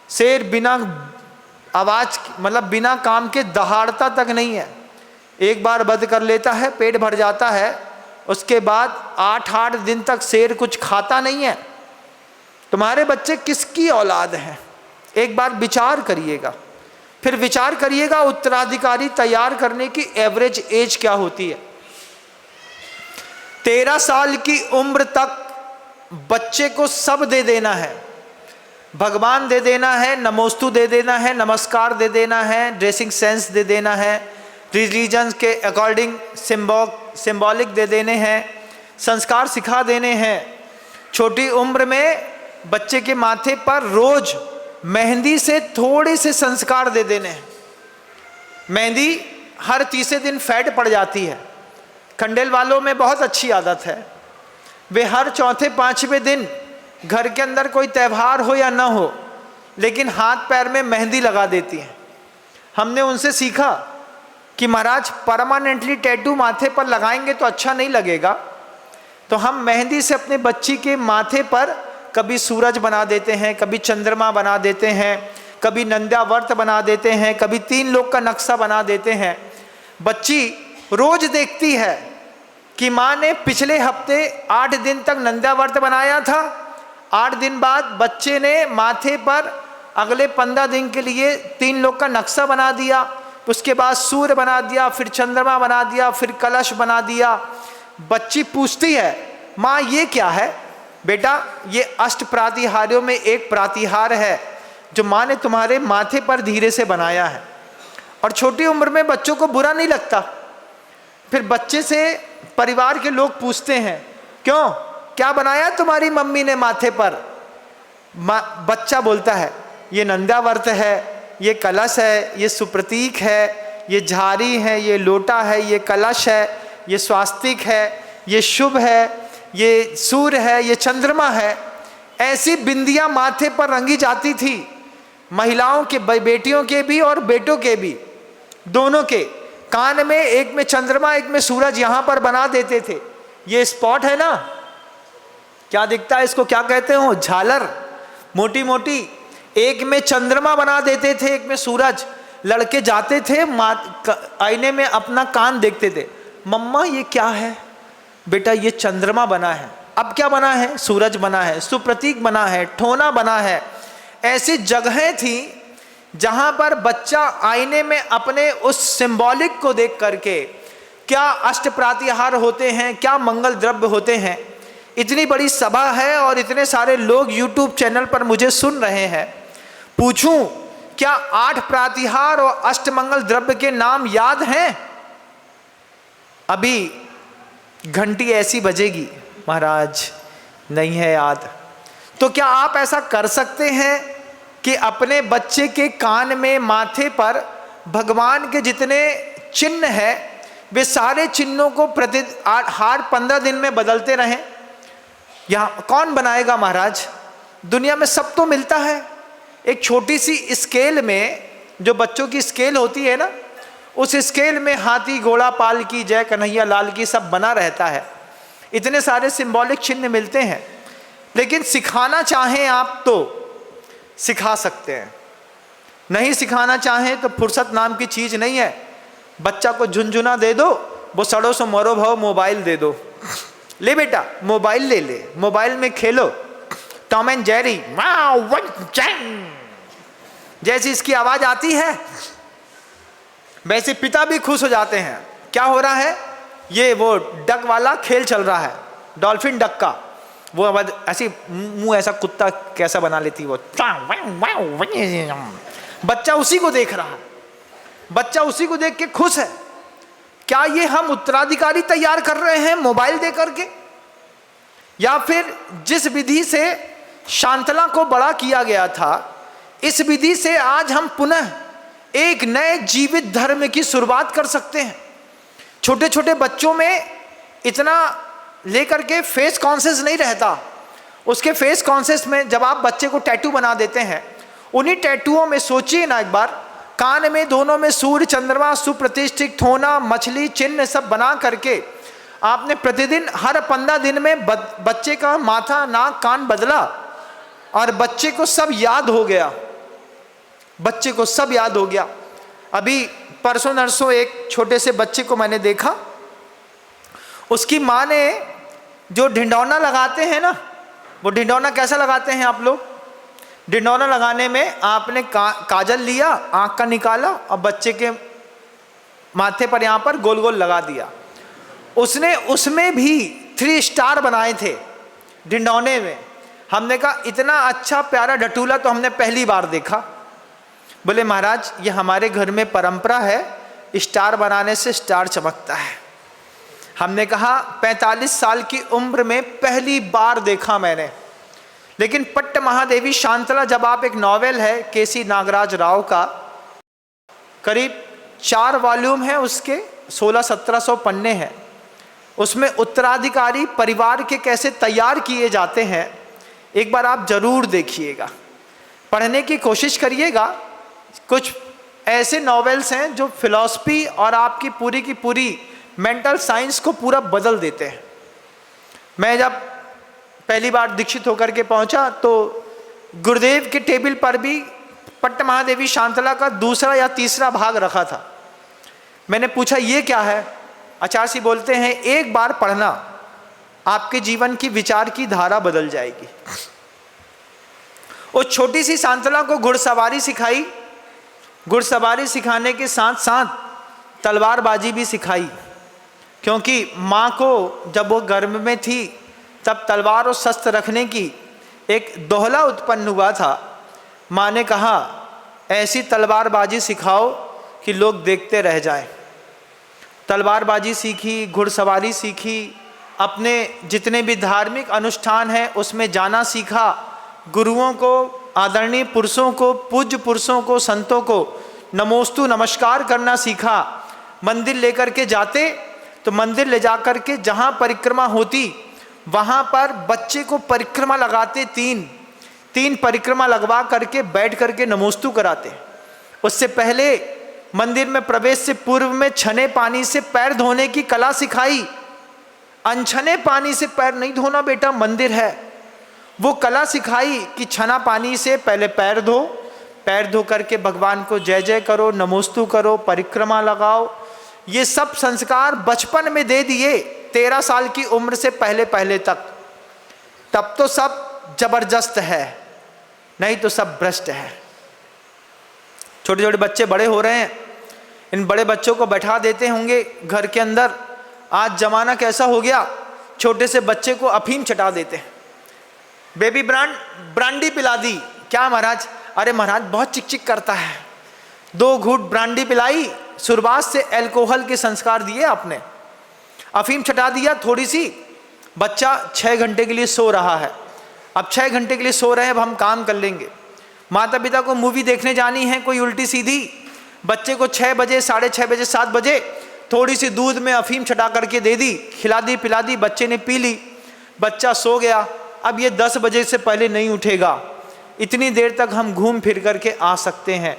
शेर बिना आवाज मतलब बिना काम के दहाड़ता तक नहीं है। एक बार वध कर लेता है, पेट भर जाता है, उसके बाद 8-8 दिन तक शेर कुछ खाता नहीं है। तुम्हारे बच्चे किसकी औलाद हैं? एक बार विचार करिएगा, फिर विचार करिएगा उत्तराधिकारी तैयार करने की एवरेज एज क्या होती है। 13 साल की उम्र तक बच्चे को सब दे देना है, भगवान दे देना है, नमोस्तु दे देना है, नमस्कार दे देना है, ड्रेसिंग सेंस दे देना है, रिलीजन के अकॉर्डिंग सिंबॉलिक दे देने हैं, संस्कार सिखा देने हैं। छोटी उम्र में बच्चे के माथे पर रोज मेहंदी से थोड़े से संस्कार दे देने हैं। मेहंदी हर तीसरे दिन फेड पड़ जाती है। खंडेल वालों में बहुत अच्छी आदत है, वे हर चौथे पांचवें दिन घर के अंदर कोई त्यौहार हो या ना हो, लेकिन हाथ पैर में मेहंदी लगा देती हैं। हमने उनसे सीखा कि महाराज परमानेंटली टैटू माथे पर लगाएंगे तो अच्छा नहीं लगेगा, तो हम मेहंदी से अपने बच्ची के माथे पर कभी सूरज बना देते हैं, कभी चंद्रमा बना देते हैं, कभी नंद्यावर्त बना देते हैं, कभी 3 लोक का नक्शा बना देते हैं। बच्ची रोज देखती है कि माँ ने पिछले हफ्ते 8 दिन तक नंद्यावर्त बनाया था, 8 दिन बाद बच्चे ने माथे पर अगले 15 दिन के लिए 3 लोक का नक्शा बना दिया, उसके बाद सूर्य बना दिया, फिर चंद्रमा बना दिया, फिर कलश बना दिया। बच्ची पूछती है, माँ ये क्या है? बेटा ये अष्ट प्रातिहार्यों में एक प्रातिहार है जो माँ ने तुम्हारे माथे पर धीरे से बनाया है। और छोटी उम्र में बच्चों को बुरा नहीं लगता। फिर बच्चे से परिवार के लोग पूछते हैं, क्यों, क्या बनाया तुम्हारी मम्मी ने माथे पर? बच्चा बोलता है, ये नंद्यावर्त है, ये कलश है, ये सुप्रतीक है, ये झारी है, ये लोटा है, ये कलश है, ये स्वास्तिक है, ये शुभ है, ये सूर्य है, ये चंद्रमा है। ऐसी बिंदियां माथे पर रंगी जाती थी, महिलाओं के, बेटियों के भी और बेटों के भी, दोनों के कान में एक में चंद्रमा एक में सूरज यहां पर बना देते थे। ये स्पॉट है ना, क्या दिखता है इसको, क्या कहते हो, झालर, मोटी मोटी, एक में चंद्रमा बना देते थे, एक में सूरज। लड़के जाते थे आईने में अपना कान देखते थे, मम्मा ये क्या है? बेटा ये चंद्रमा बना है। अब क्या बना है? सूरज बना है, सुप्रतीक बना है, ठोना बना है। ऐसी जगहें थी जहां पर बच्चा आईने में अपने उस सिंबॉलिक को देख करके, क्या अष्ट प्रातिहार होते हैं, क्या मंगल द्रव्य होते हैं। इतनी बड़ी सभा है और इतने सारे लोग यूट्यूब चैनल पर मुझे सुन रहे हैं, पूछूं क्या 8 प्रातिहार और अष्टमंगल द्रव्य के नाम याद हैं? अभी घंटी ऐसी बजेगी, महाराज नहीं है याद। तो क्या आप ऐसा कर सकते हैं कि अपने बच्चे के कान में, माथे पर भगवान के जितने चिन्ह हैं वे सारे चिन्हों को हर 15 दिन में बदलते रहें? यहाँ कौन बनाएगा महाराज? दुनिया में सब तो मिलता है। एक छोटी सी स्केल में, जो बच्चों की स्केल होती है ना, उस स्केल में हाथी, घोड़ा, पाल की, जय कन्हैया लाल की सब बना रहता है। इतने सारे सिंबॉलिक चिन्ह मिलते हैं, लेकिन सिखाना चाहें आप तो सिखा सकते हैं, नहीं सिखाना चाहें तो फुर्सत नाम की चीज़ नहीं है। बच्चा को झुनझुना दे दो, वो सड़ो सो मरो भाव मोबाइल दे दो, ले बेटा मोबाइल ले ले, मोबाइल में खेलो, टॉम एंड जेरी जैसी इसकी आवाज़ आती है वैसे पिता भी खुश हो जाते हैं। क्या हो रहा है? ये वो डक वाला खेल चल रहा है, डॉल्फिन डक का, वो आवाज ऐसी, मुंह ऐसा कुत्ता कैसा बना लेती वो, बच्चा उसी को देख रहा है, बच्चा उसी को देख के खुश है। क्या ये हम उत्तराधिकारी तैयार कर रहे हैं मोबाइल दे करके, या फिर जिस विधि से शांतला को बड़ा किया गया था, इस विधि से आज हम पुनः एक नए जीवित धर्म की शुरुआत कर सकते हैं। छोटे छोटे बच्चों में इतना लेकर के फेस कॉन्शियस नहीं रहता। उसके फेस कॉन्शियस में जब आप बच्चे को टैटू बना देते हैं, उन्हीं टैटूओं में सोचिए ना एक बार, कान में दोनों में सूर्य चंद्रमा सुप्रतिष्ठित थोना मछली चिन्ह सब बना करके आपने प्रतिदिन हर 15 दिन में बच्चे का माथा नाक कान बदला और बच्चे को सब याद हो गया, बच्चे को सब याद हो गया। अभी परसों नरसों एक छोटे से बच्चे को मैंने देखा, उसकी माँ ने जो ढिंढौना लगाते हैं ना, वो ढिंढौना कैसा लगाते हैं आप लोग? ढिंढौना लगाने में आपने काजल लिया, आँख का निकाला और बच्चे के माथे पर यहाँ पर गोल गोल लगा दिया। उसने उसमें भी 3 स्टार बनाए थे ढिंढौने में। हमने कहा इतना अच्छा प्यारा डटूला तो हमने पहली बार देखा। बोले महाराज ये हमारे घर में परंपरा है, स्टार बनाने से स्टार चमकता है। हमने कहा 45 साल की उम्र में पहली बार देखा मैंने। लेकिन पट्ट महादेवी शांतला, जब आप एक नॉवेल है केसी नागराज राव का, करीब 4 वॉल्यूम है उसके, 1600-1700 पन्ने हैं, उसमें उत्तराधिकारी परिवार के कैसे तैयार किए जाते हैं, एक बार आप जरूर देखिएगा, पढ़ने की कोशिश करिएगा। कुछ ऐसे नॉवेल्स हैं जो फिलॉसफी और आपकी पूरी की पूरी मेंटल साइंस को पूरा बदल देते हैं। मैं जब पहली बार दीक्षित होकर के पहुंचा तो गुरुदेव के टेबल पर भी पट्ट महादेवी शांतला का 2रा या 3रा भाग रखा था। मैंने पूछा ये क्या है? आचार्य जी बोलते हैं एक बार पढ़ना, आपके जीवन की विचार की धारा बदल जाएगी। वो छोटी सी शांतला को घुड़सवारी सिखाई, घुड़सवारी सिखाने के साथ साथ तलवारबाजी भी सिखाई, क्योंकि माँ को जब वो गर्भ में थी तब तलवार और शस्त्र रखने की एक दोहला उत्पन्न हुआ था। माँ ने कहा ऐसी तलवारबाजी सिखाओ कि लोग देखते रह जाएं। तलवारबाजी सीखी, घुड़सवारी सीखी, अपने जितने भी धार्मिक अनुष्ठान हैं उसमें जाना सीखा, गुरुओं को, आदरणीय पुरुषों को, पूज्य पुरुषों को, संतों को नमोस्तु नमस्कार करना सीखा। मंदिर लेकर के जाते तो मंदिर ले जाकर के जहाँ परिक्रमा होती वहाँ पर बच्चे को परिक्रमा लगाते, 3 परिक्रमा लगवा करके बैठ करके नमोस्तु कराते। उससे पहले मंदिर में प्रवेश से पूर्व में छने पानी से पैर धोने की कला सिखाई। अनछने पानी से पैर नहीं धोना बेटा, मंदिर है। वो कला सिखाई कि छना पानी से पहले पैर धो, पैर धो करके भगवान को जय जय करो, नमोस्तु करो, परिक्रमा लगाओ। ये सब संस्कार बचपन में दे दिए 13 साल की उम्र से पहले तक। तब तो सब जबरदस्त है, नहीं तो सब भ्रष्ट है। छोटे छोटे बच्चे बड़े हो रहे हैं, इन बड़े बच्चों को बैठा देते होंगे घर के अंदर। आज जमाना कैसा हो गया, छोटे से बच्चे को अफीम चटा देते हैं। बेबी ब्रांडी पिला दी। क्या महाराज? अरे महाराज बहुत चिक करता है। 2 घूंट ब्रांडी पिलाई, शुरुआत से अल्कोहल के संस्कार दिए आपने, अफीम चटा दिया थोड़ी सी। बच्चा 6 घंटे के लिए सो रहा है। अब 6 घंटे के लिए सो रहे हैं, अब हम काम कर लेंगे। माता पिता को मूवी देखने जानी है कोई उल्टी सीधी, बच्चे को 6 बजे, 6:30 बजे, 7 बजे थोड़ी सी दूध में अफीम छटा करके दे दी, खिला दी पिला दी, बच्चे ने पी ली, बच्चा सो गया। अब ये 10 बजे से पहले नहीं उठेगा, इतनी देर तक हम घूम फिर करके आ सकते हैं।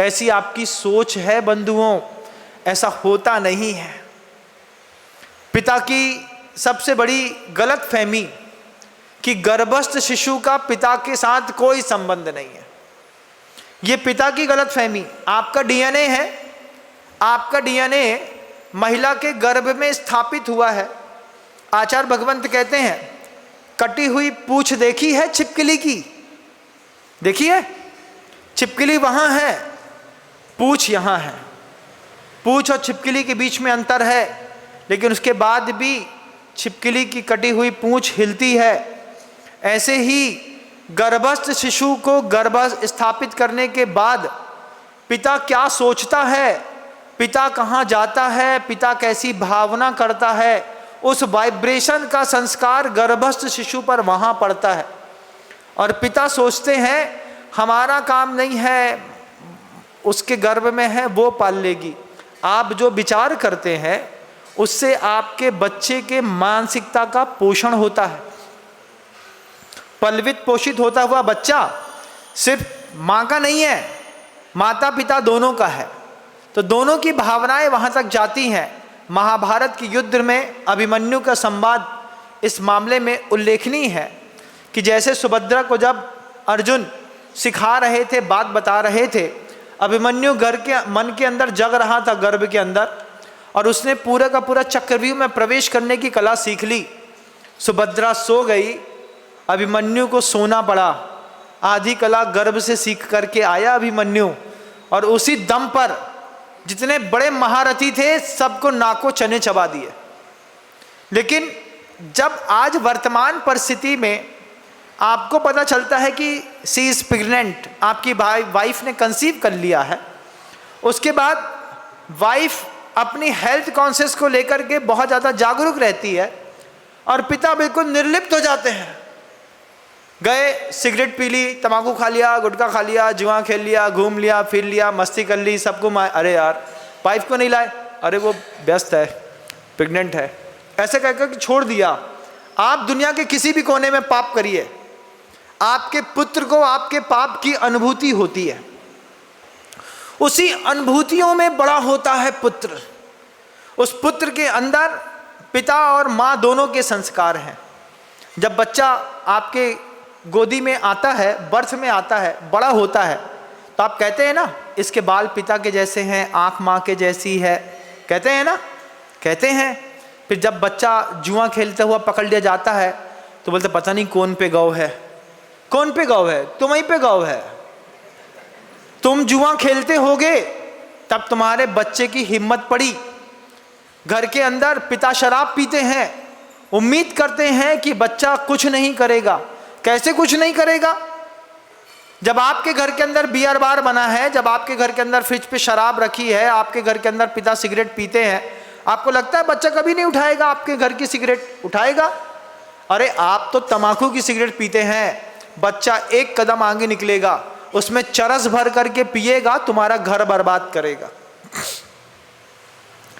ऐसी आपकी सोच है बंधुओं, ऐसा होता नहीं है। पिता की सबसे बड़ी गलत फहमी कि गर्भस्थ शिशु का पिता के साथ कोई संबंध नहीं है। ये पिता की गलत फहमी। आपका डीएनए है, आपका डीएनए महिला के गर्भ में स्थापित हुआ है। आचार्य भगवंत कहते हैं कटी हुई पूंछ देखी है छिपकली की? देखी है? छिपकली वहां है, पूंछ यहां है। पूंछ और छिपकली के बीच में अंतर है, लेकिन उसके बाद भी छिपकली की कटी हुई पूंछ हिलती है। ऐसे ही गर्भस्थ शिशु को गर्भ स्थापित करने के बाद पिता क्या सोचता है, पिता कहाँ जाता है, पिता कैसी भावना करता है, उस वाइब्रेशन का संस्कार गर्भस्थ शिशु पर वहाँ पड़ता है। और पिता सोचते हैं हमारा काम नहीं है, उसके गर्भ में है वो पाल लेगी। आप जो विचार करते हैं उससे आपके बच्चे के मानसिकता का पोषण होता है। पलवित पोषित होता हुआ बच्चा सिर्फ माँ का नहीं है, माता पिता दोनों का है। तो दोनों की भावनाएं वहाँ तक जाती हैं। महाभारत के युद्ध में अभिमन्यु का संवाद इस मामले में उल्लेखनीय है कि जैसे सुभद्रा को जब अर्जुन सिखा रहे थे, बात बता रहे थे, अभिमन्यु घर के मन के अंदर जग रहा था, गर्भ के अंदर, और उसने पूरा का पूरा चक्रव्यूह में प्रवेश करने की कला सीख ली। सुभद्रा सो गई, अभिमन्यु को सोना पड़ा। आधी कला गर्भ से सीख करके आया अभिमन्यु, और उसी दम पर जितने बड़े महारथी थे सबको नाको चने चबा दिए। लेकिन जब आज वर्तमान परिस्थिति में आपको पता चलता है कि सी इज प्रेग्नेंट, आपकी वाइफ ने कंसीव कर लिया है, उसके बाद वाइफ अपनी हेल्थ कॉन्शियस को लेकर के बहुत ज़्यादा जागरूक रहती है और पिता बिल्कुल निर्लिप्त हो जाते हैं। गए, सिगरेट पी ली, तंबाकू खा लिया, गुटखा खा लिया, जुआ खेल लिया, घूम लिया, फिर लिया, मस्ती कर ली, सबको अरे यार वाइफ को नहीं लाए, अरे वो व्यस्त है, प्रेग्नेंट है, ऐसे कहकर छोड़ दिया। आप दुनिया के किसी भी कोने में पाप करिए, आपके पुत्र को आपके पाप की अनुभूति होती है। उसी अनुभूतियों में बड़ा होता है पुत्र। उस पुत्र के अंदर पिता और माँ दोनों के संस्कार हैं। जब बच्चा आपके गोदी में आता है, बर्थ में आता है, बड़ा होता है, तो आप कहते हैं ना इसके बाल पिता के जैसे हैं, आँख माँ के जैसी है, कहते हैं ना, कहते हैं। फिर जब बच्चा जुआ खेलता हुआ पकड़ लिया जाता है तो बोलते पता नहीं कौन पे गौ है, कौन पे गौ है, तुम्हीं पे गौ है। तुम जुआ खेलते होगे तब तुम्हारे बच्चे की हिम्मत पड़ी। घर के अंदर पिता शराब पीते हैं, उम्मीद करते हैं कि बच्चा कुछ नहीं करेगा। कैसे कुछ नहीं करेगा? जब आपके घर के अंदर बियर बार बना है, जब आपके घर के अंदर फ्रिज पे शराब रखी है, आपके घर के अंदर पिता सिगरेट पीते हैं, आपको लगता है बच्चा कभी नहीं उठाएगा आपके घर की सिगरेट? उठाएगा। अरे आप तो तंबाकू की सिगरेट पीते हैं, बच्चा एक कदम आगे निकलेगा, उसमें चरस भर करके पिएगा, तुम्हारा घर बर्बाद करेगा।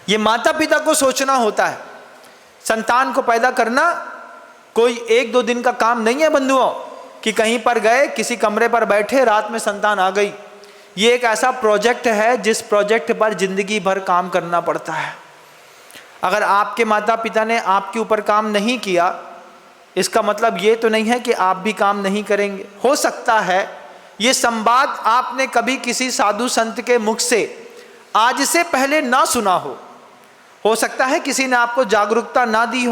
ये माता पिता को सोचना होता है। संतान को पैदा करना कोई एक दो दिन का काम नहीं है बंधुओं, कि कहीं पर गए, किसी कमरे पर बैठे, रात में संतान आ गई। ये एक ऐसा प्रोजेक्ट है जिस प्रोजेक्ट पर जिंदगी भर काम करना पड़ता है। अगर आपके माता पिता ने आपके ऊपर काम नहीं किया, इसका मतलब ये तो नहीं है कि आप भी काम नहीं करेंगे। हो सकता है ये संवाद आपने कभी किसी साधु संत के मुख से आज से पहले ना सुना हो सकता है किसी ने आपको जागरूकता ना दी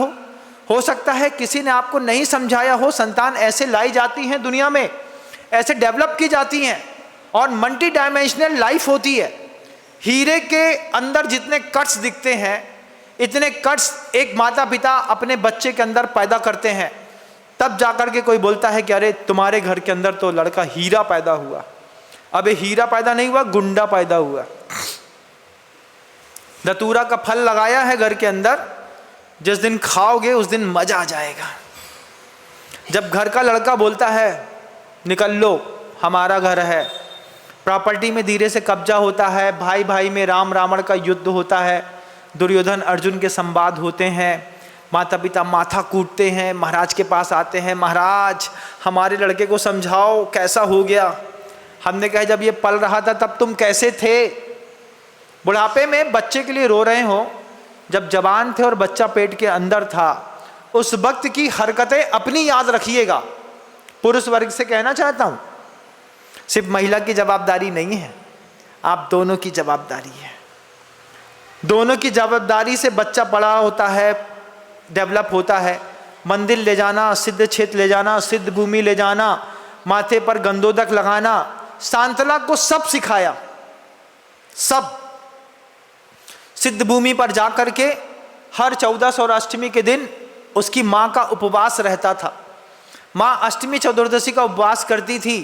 हो सकता है किसी ने आपको नहीं समझाया हो। संतान ऐसे लाई जाती हैं दुनिया में, ऐसे डेवलप की जाती हैं और मल्टी डायमेंशनल लाइफ होती है। हीरे के अंदर जितने कट्स दिखते हैं, इतने कट्स एक माता पिता अपने बच्चे के अंदर पैदा करते हैं। तब जाकर के कोई बोलता है कि अरे तुम्हारे घर के अंदर तो लड़का हीरा पैदा हुआ। अबे हीरा पैदा नहीं हुआ, गुंडा पैदा हुआ। धतूरा का फल लगाया है घर के अंदर, जिस दिन खाओगे उस दिन मजा आ जाएगा। जब घर का लड़का बोलता है निकल लो हमारा घर है, प्रॉपर्टी में धीरे से कब्जा होता है, भाई भाई में राम रावण का युद्ध होता है, दुर्योधन अर्जुन के संवाद होते हैं, माता पिता माथा कूटते हैं, महाराज के पास आते हैं, महाराज हमारे लड़के को समझाओ कैसा हो गया। हमने कहा जब ये पल रहा था तब तुम कैसे थे? बुढ़ापे में बच्चे के लिए रो रहे हो, जब जवान थे और बच्चा पेट के अंदर था, उस वक्त की हरकतें अपनी याद रखिएगा। पुरुष वर्ग से कहना चाहता हूँ, सिर्फ महिला की जवाबदारी नहीं है, आप दोनों की जवाबदारी है। दोनों की जवाबदारी से बच्चा बड़ा होता है, डेवलप होता है। मंदिर ले जाना, सिद्ध क्षेत्र ले जाना, सिद्ध भूमि ले जाना, माथे पर गंधोदक लगाना, सांतला को सब सिखाया। सब सिद्ध भूमि पर जाकर के हर 14 और अष्टमी के दिन उसकी माँ का उपवास रहता था। माँ अष्टमी चतुर्दशी का उपवास करती थी,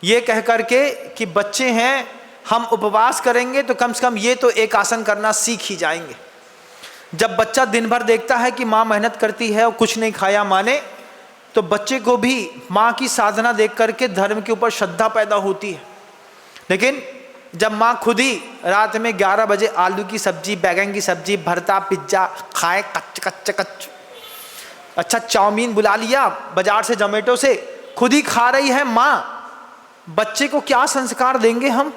ये कह करके कि बच्चे हैं, हम उपवास करेंगे तो कम से कम ये तो एक आसन करना सीख ही जाएंगे। जब बच्चा दिन भर देखता है कि माँ मेहनत करती है और कुछ नहीं खाया माँ ने, तो बच्चे को भी माँ की साधना देख करके धर्म के ऊपर श्रद्धा पैदा होती है। लेकिन जब माँ खुद ही रात में 11 बजे आलू की सब्जी, बैगन की सब्जी, भरता, पिज्जा खाए कच्च, अच्छा चाउमीन बुला लिया बाजार से, जोमेटो से, खुद ही खा रही है माँ, बच्चे को क्या संस्कार देंगे हम?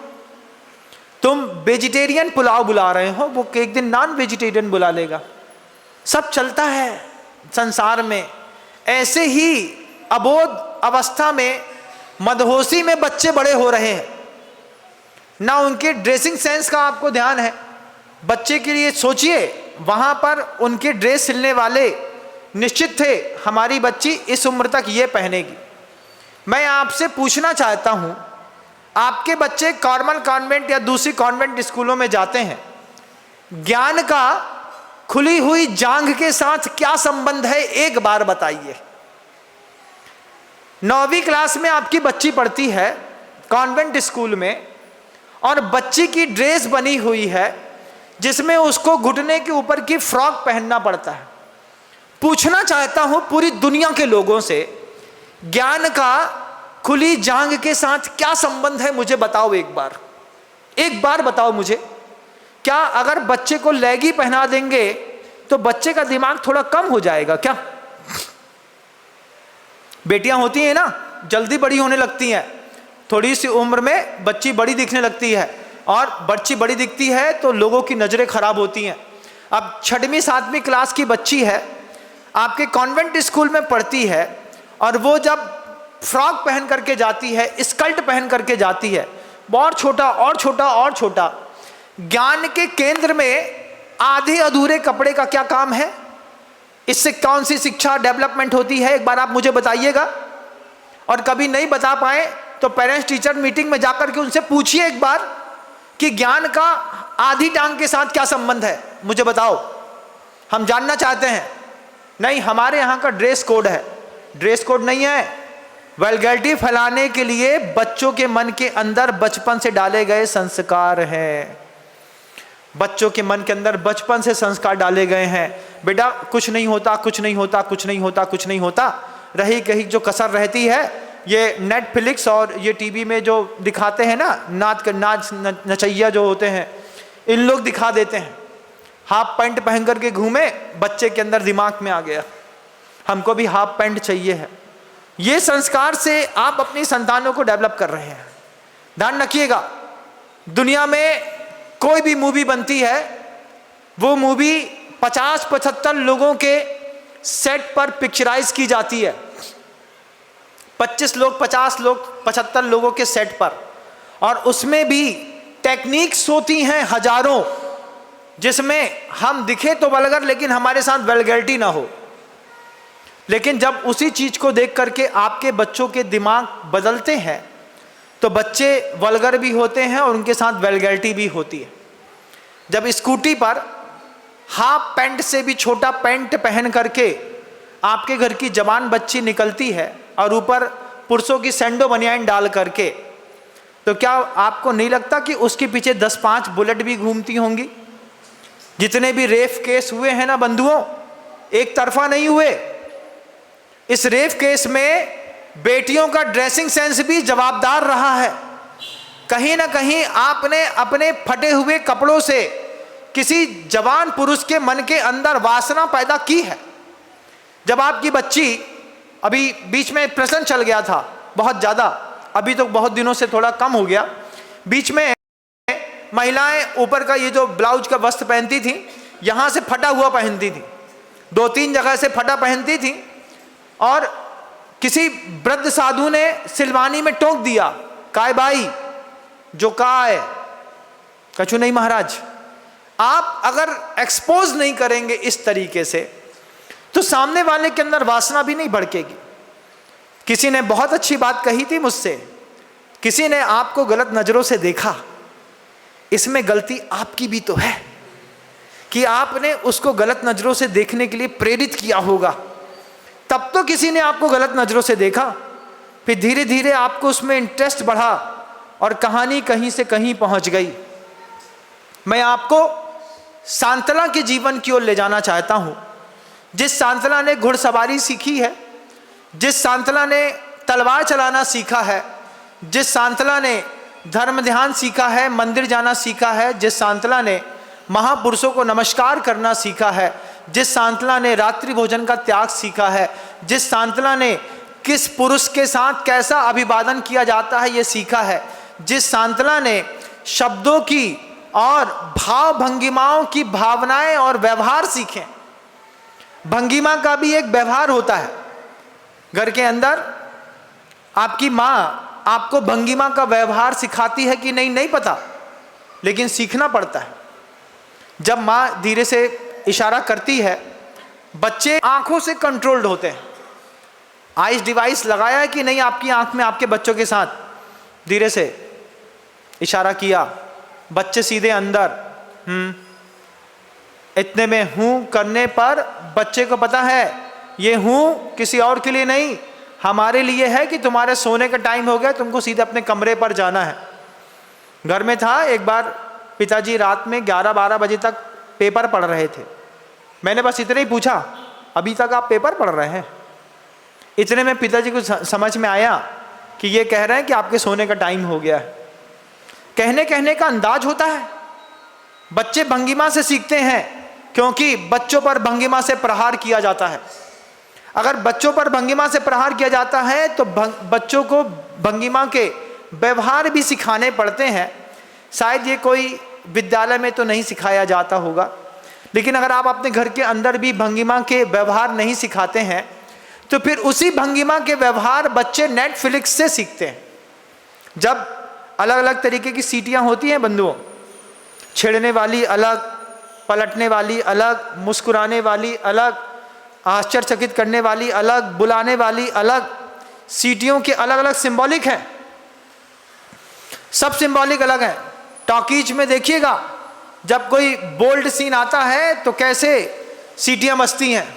तुम वेजिटेरियन पुलाव बुला रहे हो, वो एक दिन नॉन वेजिटेरियन बुला लेगा। सब चलता है संसार में। ऐसे ही अबोध अवस्था में, मदहोशी में बच्चे बड़े हो रहे हैं। ना उनके ड्रेसिंग सेंस का आपको ध्यान है। बच्चे के लिए सोचिए, वहाँ पर उनके ड्रेस सिलने वाले निश्चित थे हमारी बच्ची इस उम्र तक ये पहनेगी। मैं आपसे पूछना चाहता हूँ, आपके बच्चे कार्मल कॉन्वेंट या दूसरी कॉन्वेंट स्कूलों में जाते हैं, ज्ञान का खुली हुई जांघ के साथ क्या संबंध है, एक बार बताइए। 9वीं क्लास में आपकी बच्ची पढ़ती है कॉन्वेंट स्कूल में, और बच्ची की ड्रेस बनी हुई है जिसमें उसको घुटने के ऊपर की फ्रॉक पहनना पड़ता है। पूछना चाहता हूं पूरी दुनिया के लोगों से, ज्ञान का खुली जांघ के साथ क्या संबंध है, मुझे बताओ एक बार बताओ मुझे। क्या अगर बच्चे को लेगी पहना देंगे तो बच्चे का दिमाग थोड़ा कम हो जाएगा क्या? बेटियां होती हैं ना, जल्दी बड़ी होने लगती हैं, थोड़ी सी उम्र में बच्ची बड़ी दिखने लगती है, और बच्ची बड़ी दिखती है तो लोगों की नज़रें खराब होती हैं। अब 6वीं 7वीं क्लास की बच्ची है, आपके कॉन्वेंट स्कूल में पढ़ती है, और वो जब फ्रॉक पहन करके जाती है, स्कर्ट पहन करके जाती है, बहुत छोटा और छोटा और छोटा, ज्ञान के केंद्र में आधे अधूरे कपड़े का क्या काम है? इससे कौन सी शिक्षा डेवलपमेंट होती है, एक बार आप मुझे बताइएगा। और कभी नहीं बता पाए तो पेरेंट्स टीचर मीटिंग में जाकर के उनसे पूछिए एक बार कि ज्ञान का आधी टांग के साथ क्या संबंध है, मुझे बताओ, हम जानना चाहते हैं। नहीं, हमारे यहाँ का ड्रेस कोड है। ड्रेस कोड नहीं है, वल्गैरिटी फैलाने के लिए बच्चों के मन के अंदर बचपन से डाले गए संस्कार हैं। बच्चों के मन के अंदर बचपन से संस्कार डाले गए हैं, बेटा कुछ नहीं होता, कुछ नहीं होता, कुछ नहीं होता, कुछ नहीं होता। रही कहीं जो कसर रहती है, ये नेटफ्लिक्स और ये टीवी में जो दिखाते हैं ना, नाच नचैया जो होते हैं, इन लोग दिखा देते हैं। हाफ पैंट पहन करके घूमे, बच्चे के अंदर दिमाग में आ गया हमको भी हाफ पैंट चाहिए है। ये संस्कार से आप अपनी संतानों को डेवलप कर रहे हैं। ध्यान रखिएगा, दुनिया में कोई भी मूवी बनती है, वो मूवी 50-75 लोगों के सेट पर पिक्चराइज की जाती है। 25 लोग, 50 लोग, 75 लोगों के सेट पर, और उसमें भी टेक्निक्स होती हैं हजारों, जिसमें हम दिखे तो वल्गर लेकिन हमारे साथ वल्गैरिटी ना हो। लेकिन जब उसी चीज को देख करके आपके बच्चों के दिमाग बदलते हैं तो बच्चे वल्गर भी होते हैं और उनके साथ वल्गैरिटी भी होती है। जब स्कूटी पर हाफ पैंट से भी छोटा पैंट पहन करके आपके घर की जवान बच्ची निकलती है और ऊपर पुरुषों की सैंडो बनियान डाल करके, तो क्या आपको नहीं लगता कि उसके पीछे 10-5 बुलेट भी घूमती होंगी? जितने भी रेप केस हुए हैं ना बंधुओं, एक तरफा नहीं हुए। इस रेप केस में बेटियों का ड्रेसिंग सेंस भी जवाबदार रहा है। कहीं ना कहीं आपने अपने फटे हुए कपड़ों से किसी जवान पुरुष के मन के अंदर वासना पैदा की है। जब आपकी बच्ची, अभी बीच में प्रश्न चल गया था बहुत ज़्यादा, अभी तो बहुत दिनों से थोड़ा कम हो गया, बीच में महिलाएं ऊपर का ये जो ब्लाउज का वस्त्र पहनती थी, यहाँ से फटा हुआ पहनती थी, 2-3 जगह से फटा पहनती थी, और किसी वृद्ध साधु ने सिलवानी में टोक दिया, काय भाई जो का है, कछु नहीं महाराज। आप अगर एक्सपोज नहीं करेंगे इस तरीके से तो सामने वाले के अंदर वासना भी नहीं भड़केगी। किसी ने बहुत अच्छी बात कही थी मुझसे, किसी ने आपको गलत नजरों से देखा, इसमें गलती आपकी भी तो है कि आपने उसको गलत नजरों से देखने के लिए प्रेरित किया होगा। तब तो किसी ने आपको गलत नजरों से देखा, फिर धीरे धीरे आपको उसमें इंटरेस्ट बढ़ा, और कहानी कहीं से कहीं पहुंच गई। मैं आपको सांतला के जीवन की ओर ले जाना चाहता हूं। जिस सांतला ने घुड़सवारी सीखी है, जिस सांतला ने तलवार चलाना सीखा है, जिस सांतला ने धर्म ध्यान सीखा है, मंदिर जाना सीखा है, जिस सांतला ने महापुरुषों को नमस्कार करना सीखा है, जिस सांतला ने रात्रि भोजन का त्याग सीखा है, जिस सांतला ने किस पुरुष के साथ कैसा अभिवादन किया जाता है ये सीखा है, जिस सांतला ने शब्दों की और भाव भंगिमाओं की भावनाएं और व्यवहार सीखे। भंगिमा का भी एक व्यवहार होता है। घर के अंदर आपकी माँ आपको भंगिमा का व्यवहार सिखाती है कि नहीं, नहीं पता, लेकिन सीखना पड़ता है। जब माँ धीरे से इशारा करती है, बच्चे आंखों से कंट्रोल्ड होते हैं। आइस डिवाइस लगाया है कि नहीं आपकी आंख में, आपके बच्चों के साथ धीरे से इशारा किया, बच्चे सीधे अंदर इतने में हूं करने पर बच्चे को पता है ये हूं किसी और के लिए नहीं, हमारे लिए है कि तुम्हारे सोने का टाइम हो गया, तुमको सीधे अपने कमरे पर जाना है। घर में था एक बार, पिताजी रात में 11-12 बजे तक पेपर पढ़ रहे थे। मैंने बस इतना ही पूछा, अभी तक आप पेपर पढ़ रहे हैं? इतने में पिताजी को समझ में आया कि ये कह रहे हैं कि आपके सोने का टाइम हो गया है। कहने का अंदाज होता है। बच्चे भंगिमा से सीखते हैं, क्योंकि बच्चों पर भंगिमा से प्रहार किया जाता है। अगर बच्चों पर भंगिमा से प्रहार किया जाता है तो बच्चों को भंगिमा के व्यवहार भी सिखाने पड़ते हैं। शायद ये कोई विद्यालय में तो नहीं सिखाया जाता होगा, लेकिन अगर आप अपने घर के अंदर भी भंगिमा के व्यवहार नहीं सिखाते हैं तो फिर उसी भंगिमा के व्यवहार बच्चे नेटफ्लिक्स से सीखते हैं। जब अलग अलग तरीके की सीटियां होती हैं बंधुओं, छेड़ने वाली अलग, पलटने वाली अलग, मुस्कुराने वाली अलग, आश्चर्यचकित करने वाली अलग, बुलाने वाली अलग, सीटियों के अलग अलग सिंबॉलिक हैं, सब सिंबॉलिक अलग हैं। टॉकीज में देखिएगा, जब कोई बोल्ड सीन आता है तो कैसे सीटियां बजती हैं,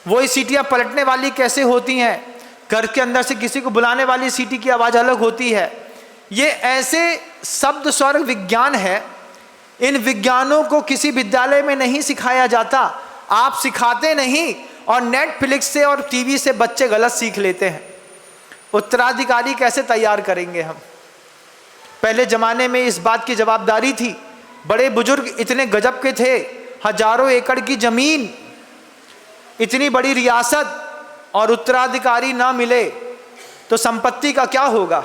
वही सीटियां पलटने वाली कैसे होती हैं, घर के अंदर से किसी को बुलाने वाली सीटी की आवाज़ अलग होती है। ये ऐसे शब्द स्वर विज्ञान है, इन विज्ञानों को किसी विद्यालय में नहीं सिखाया जाता, आप सिखाते नहीं, और नेटफ्लिक्स से और टीवी से बच्चे गलत सीख लेते हैं। उत्तराधिकारी कैसे तैयार करेंगे हम? पहले ज़माने में इस बात की जवाबदारी थी, बड़े बुजुर्ग इतने गजब के थे, हजारों एकड़ की ज़मीन, इतनी बड़ी रियासत, और उत्तराधिकारी ना मिले तो संपत्ति का क्या होगा?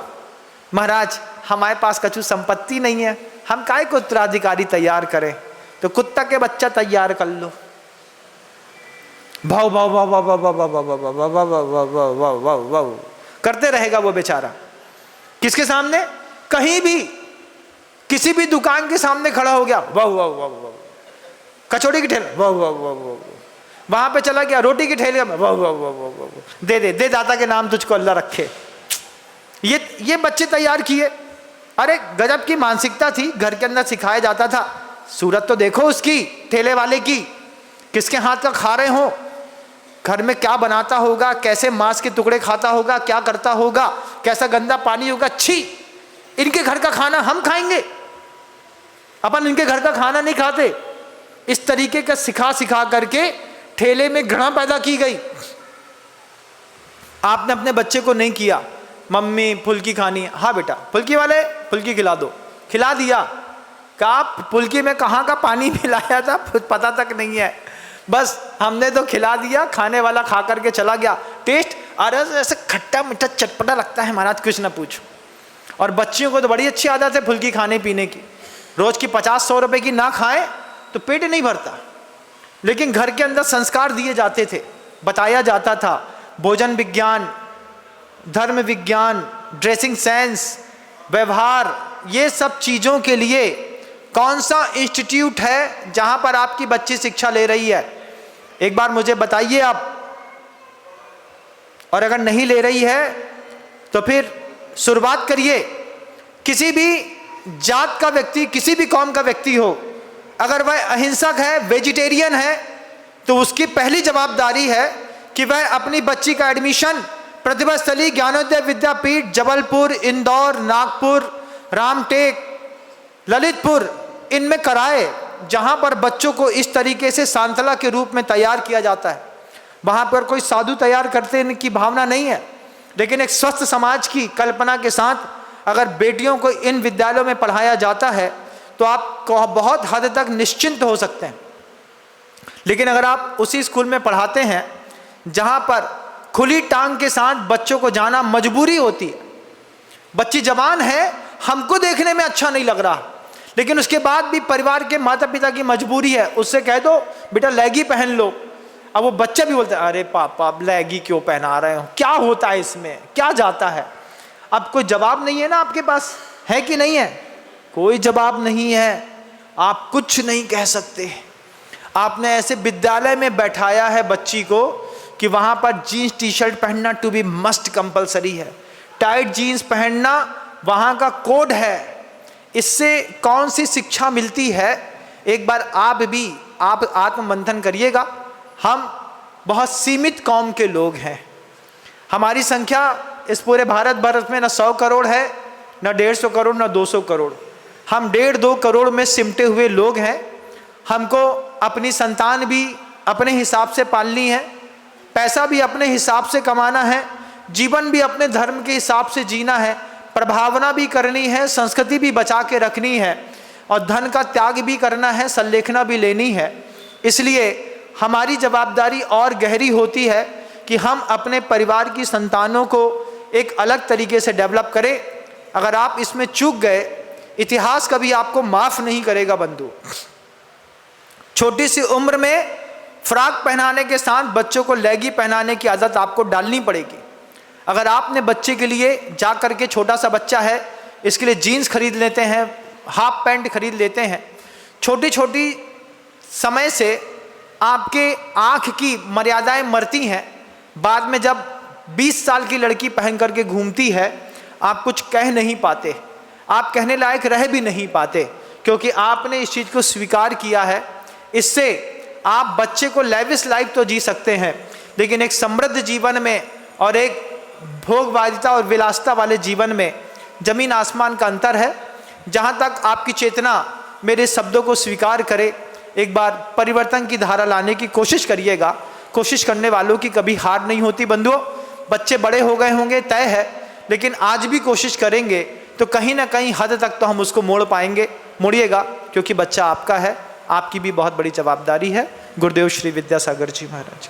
महाराज हमारे पास कछु संपत्ति नहीं है, हम काहे को उत्तराधिकारी तैयार करें, तो कुत्ता के बच्चा तैयार कर लो। भाव भाव भाव भाव भाव भाव भाव भाव भाव भाव भाव भाव भाव करते रहेगा वो बेचारा। किसके सामने? कहीं भी, किसी भी दुकान के सामने खड़ा हो गया, वाह वाह वाह वाह, कचौड़ी की ठेला, वाह वाह वाह वाह, वहां पे चला गया रोटी की ठेले में, वाह वाह वाह वाह, दे दे दे दाता के नाम तुझको अल्लाह रखे। ये बच्चे तैयार किए। अरे गजब की मानसिकता थी, घर के अंदर सिखाया जाता था। सूरत तो देखो उसकी, ठेले वाले की, किसके हाथ का खा रहे हो, घर में क्या बनाता होगा, कैसे मांस के टुकड़े खाता होगा, क्या करता होगा, कैसा गंदा पानी होगा। छी, इनके घर का खाना हम खाएंगे, अपन इनके घर का खाना नहीं खाते। इस तरीके का सिखा करके ठेले में घृणा पैदा की गई। आपने अपने बच्चे को नहीं किया, मम्मी फुल्की खानी है, हाँ बेटा फुल्की वाले फुल्की खिला दो, खिला दिया। कहा फुल्की में कहाँ का पानी मिलाया था पता तक नहीं है, बस हमने तो खिला दिया, खाने वाला खा करके चला गया। टेस्ट अरे ऐसे खट्टा मीठा चटपटा लगता है महाराज, कुछ ना पूछो। और बच्चियों को तो बड़ी अच्छी आदत है फुल्की खाने पीने की, रोज की 50-100 रुपए की ना खाएं तो पेट नहीं भरता। लेकिन घर के अंदर संस्कार दिए जाते थे, बताया जाता था, भोजन विज्ञान, धर्म विज्ञान, ड्रेसिंग सेंस, व्यवहार, ये सब चीज़ों के लिए कौन सा इंस्टीट्यूट है जहां पर आपकी बच्ची शिक्षा ले रही है? एक बार मुझे बताइए आप। और अगर नहीं ले रही है तो फिर शुरुआत करिए। किसी भी जात का व्यक्ति, किसी भी कौम का व्यक्ति हो, अगर वह अहिंसक है, वेजिटेरियन है, तो उसकी पहली जवाबदारी है कि वह अपनी बच्ची का एडमिशन प्रतिभा स्थली, ज्ञानोदय विद्यापीठ, जबलपुर, इंदौर, नागपुर, रामटेक, ललितपुर, इनमें कराए, जहाँ पर बच्चों को इस तरीके से सांतला के रूप में तैयार किया जाता है। वहाँ पर कोई साधु तैयार करते की भावना नहीं है, लेकिन एक स्वस्थ समाज की कल्पना के साथ अगर बेटियों को इन विद्यालयों में पढ़ाया जाता है तो आप बहुत हद तक निश्चिंत हो सकते हैं। लेकिन अगर आप उसी स्कूल में पढ़ाते हैं जहाँ पर खुली टांग के साथ बच्चों को जाना मजबूरी होती है, बच्ची जवान है, हमको देखने में अच्छा नहीं लग रहा, लेकिन उसके बाद भी परिवार के माता पिता की मजबूरी है, उससे कह दो बेटा लैगी पहन लो। अब वो बच्चा भी बोलता है अरे पापा लैगी क्यों पहना रहे हो, क्या होता है इसमें, क्या जाता है। अब कोई जवाब नहीं है ना आपके पास, है कि नहीं है? कोई जवाब नहीं है, आप कुछ नहीं कह सकते। आपने ऐसे विद्यालय में बैठाया है बच्ची को कि वहाँ पर जीन्स टी शर्ट पहनना टू बी मस्ट कंपलसरी है, टाइट जीन्स पहनना वहाँ का कोड है। इससे कौन सी शिक्षा मिलती है? एक बार आप आत्ममंथन करिएगा। हम बहुत सीमित कौम के लोग हैं, हमारी संख्या इस पूरे भारत में न 100 करोड़ है, न 150 करोड़, न 200 करोड़। हम 1.5-2 करोड़ में सिमटे हुए लोग हैं। हमको अपनी संतान भी अपने हिसाब से पालनी है, पैसा भी अपने हिसाब से कमाना है, जीवन भी अपने धर्म के हिसाब से जीना है, प्रभावना भी करनी है, संस्कृति भी बचा के रखनी है, और धन का त्याग भी करना है, संलेखना भी लेनी है। इसलिए हमारी जवाबदारी और गहरी होती है कि हम अपने परिवार की संतानों को एक अलग तरीके से डेवलप करें। अगर आप इसमें चूक गए, इतिहास कभी आपको माफ़ नहीं करेगा बंधु। छोटी सी उम्र में फ्रॉक पहनाने के साथ बच्चों को लेगी पहनाने की आदत आपको डालनी पड़ेगी। अगर आपने बच्चे के लिए जा करके, छोटा सा बच्चा है इसके लिए जीन्स खरीद लेते हैं, हाफ पैंट खरीद लेते हैं, छोटी छोटी समय से आपके आँख की मर्यादाएं मरती हैं। बाद में जब 20 साल की लड़की पहन करके घूमती है, आप कुछ कह नहीं पाते, आप कहने लायक रह भी नहीं पाते, क्योंकि आपने इस चीज़ को स्वीकार किया है। इससे आप बच्चे को लेविश लाइफ तो जी सकते हैं, लेकिन एक समृद्ध जीवन में और एक भोगवादिता और विलासिता वाले जीवन में जमीन आसमान का अंतर है। जहाँ तक आपकी चेतना मेरे शब्दों को स्वीकार करे, एक बार परिवर्तन की धारा लाने की कोशिश करिएगा। कोशिश करने वालों की कभी हार नहीं होती बंधुओं। बच्चे बड़े हो गए होंगे तय है, लेकिन आज भी कोशिश करेंगे तो कहीं ना कहीं हद तक तो हम उसको मोड़ पाएंगे। मोड़िएगा, क्योंकि बच्चा आपका है, आपकी भी बहुत बड़ी जवाबदारी है। गुरुदेव श्री विद्यासागर जी महाराज।